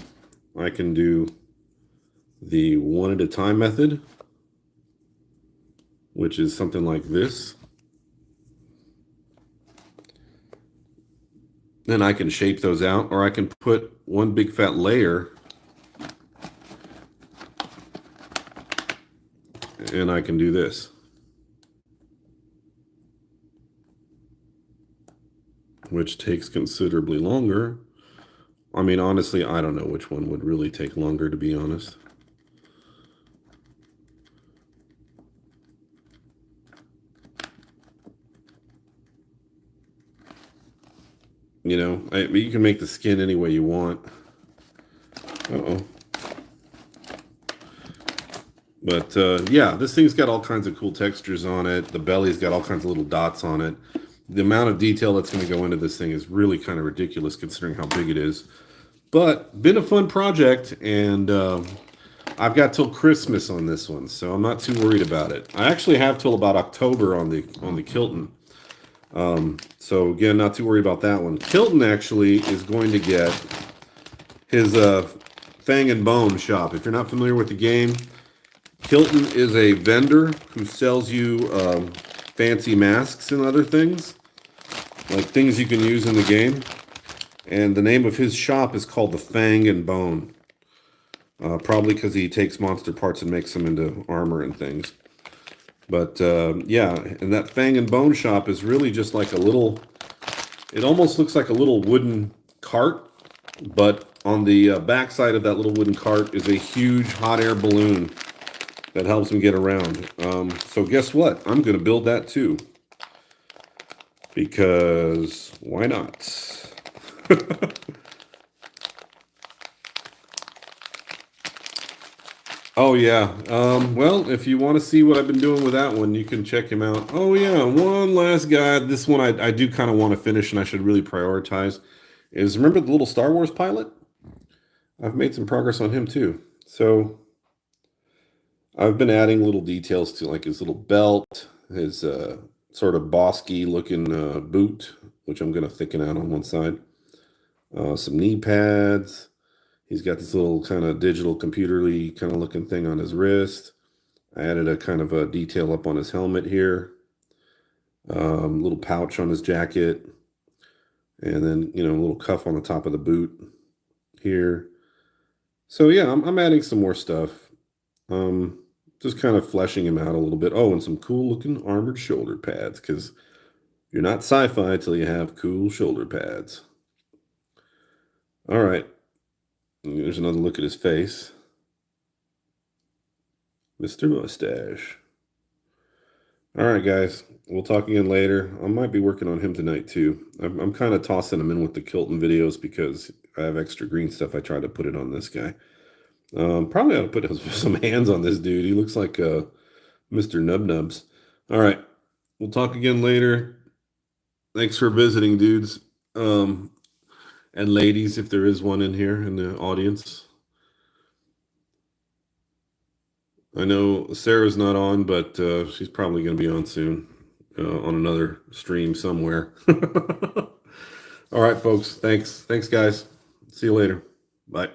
I can do the 1 at a time method, which is something like this. Then I can shape those out, or I can put one big fat layer and I can do this. Which takes considerably longer. I mean, honestly, I don't know which one would really take longer, to be honest. You know, you can make the skin any way you want. Uh-oh. But yeah, this thing's got all kinds of cool textures on it. The belly's got all kinds of little dots on it. The amount of detail that's going to go into this thing is really kind of ridiculous considering how big it is. But been a fun project, and I've got till Christmas on this one, so I'm not too worried about it. I actually have till about October on the Kilton. So again, not too worried about that one. Kilton actually is going to get his Fang and Bone shop. If you're not familiar with the game, Kilton is a vendor who sells you fancy masks and other things, like things you can use in the game. And the name of his shop is called the Fang and Bone. Probably because he takes monster parts and makes them into armor and things. But yeah, and that Fang and Bone shop is really just like a little, it almost looks like a little wooden cart, but on the backside of that little wooden cart is a huge hot air balloon that helps him get around. So guess what? I'm going to build that too. Because why not? Oh yeah. Well, if you want to see what I've been doing with that one, you can check him out. Oh yeah, one last guy. This one I do kind of want to finish, and I should really prioritize. Is, remember the little Star Wars pilot? I've made some progress on him too. So I've been adding little details to, like, his little belt, his sort of bosky looking boot, which I'm going to thicken out on one side. Some knee pads. He's got this little kind of digital computerly kind of looking thing on his wrist. I added a kind of a detail up on his helmet here. Little pouch on his jacket. And then, you know, a little cuff on the top of the boot here. So yeah, I'm adding some more stuff. Just kind of fleshing him out a little bit. Oh, and some cool looking armored shoulder pads, because you're not sci-fi till you have cool shoulder pads. All right. There's another look at his face. Mr. Mustache. All right, guys. We'll talk again later. I might be working on him tonight, too. I'm kind of tossing him in with the Kilton videos because I have extra green stuff. I tried to put it on this guy. Probably ought to put some hands on this dude. He looks like Mr. Nub-Nubs. All right. We'll talk again later. Thanks for visiting, dudes. And ladies, if there is one in here in the audience. I know Sarah's not on, but she's probably going to be on soon on another stream somewhere. All right, folks. Thanks. Thanks, guys. See you later. Bye.